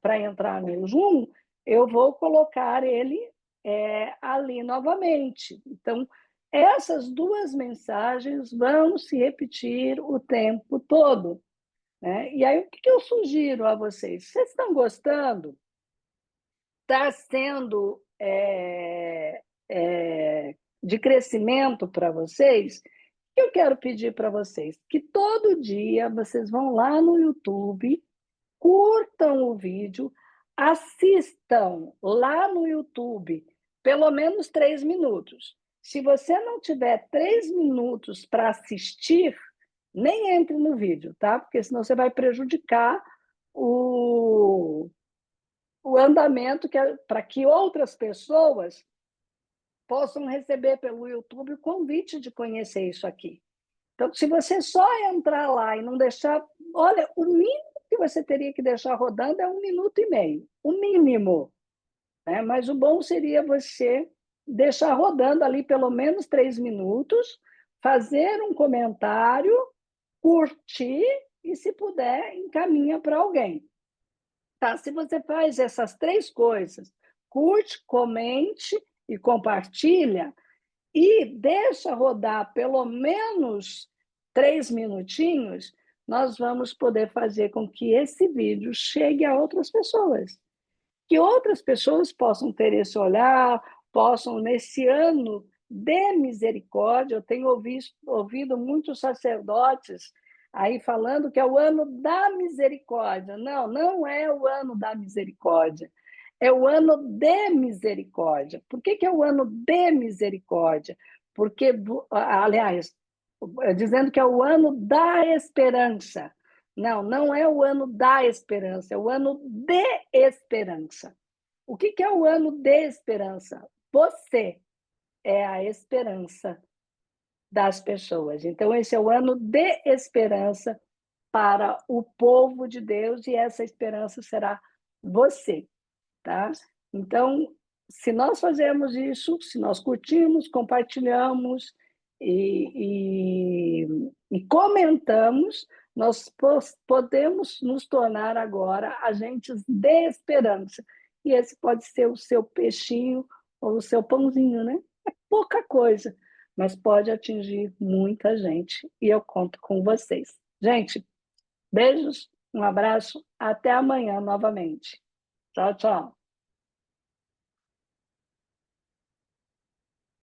para entrar no Zoom, eu vou colocar ele ali novamente. Então, essas duas mensagens vão se repetir o tempo todo. Né? E aí, o que eu sugiro a vocês? Vocês estão gostando? Está sendo de crescimento para vocês? Eu quero pedir para vocês que todo dia vocês vão lá no YouTube, curtam o vídeo, assistam lá no YouTube pelo menos 3 minutos. Se você não tiver 3 minutos para assistir, nem entre no vídeo, tá? Porque senão você vai prejudicar o andamento para que outras pessoas possam receber pelo YouTube o convite de conhecer isso aqui. Então, se você só entrar lá e não deixar... Olha, o mínimo que você teria que deixar rodando é 1 minuto e meio, o mínimo. Né? Mas o bom seria você deixar rodando ali pelo menos 3 minutos, fazer um comentário, curtir e, se puder, encaminha para alguém. Tá? Se você faz essas 3 coisas, curte, comente e compartilha, e deixa rodar pelo menos 3 minutinhos, nós vamos poder fazer com que esse vídeo chegue a outras pessoas. Que outras pessoas possam ter esse olhar, possam, nesse ano de misericórdia, eu tenho ouvido muitos sacerdotes aí falando que é o ano da misericórdia. Não, não é o ano da misericórdia. É o ano de misericórdia. Por que é o ano de misericórdia? Porque, aliás, dizendo que é o ano da esperança. Não, não é o ano da esperança, é o ano de esperança. O que é o ano de esperança? Você é a esperança das pessoas. Então, esse é o ano de esperança para o povo de Deus, e essa esperança será você. Tá? Então, se nós fazemos isso, se nós curtimos, compartilhamos e comentamos, nós podemos nos tornar agora agentes de esperança. E esse pode ser o seu peixinho ou o seu pãozinho, né? É pouca coisa, mas pode atingir muita gente. E eu conto com vocês. Gente, beijos, um abraço, até amanhã novamente. Tchau, tchau.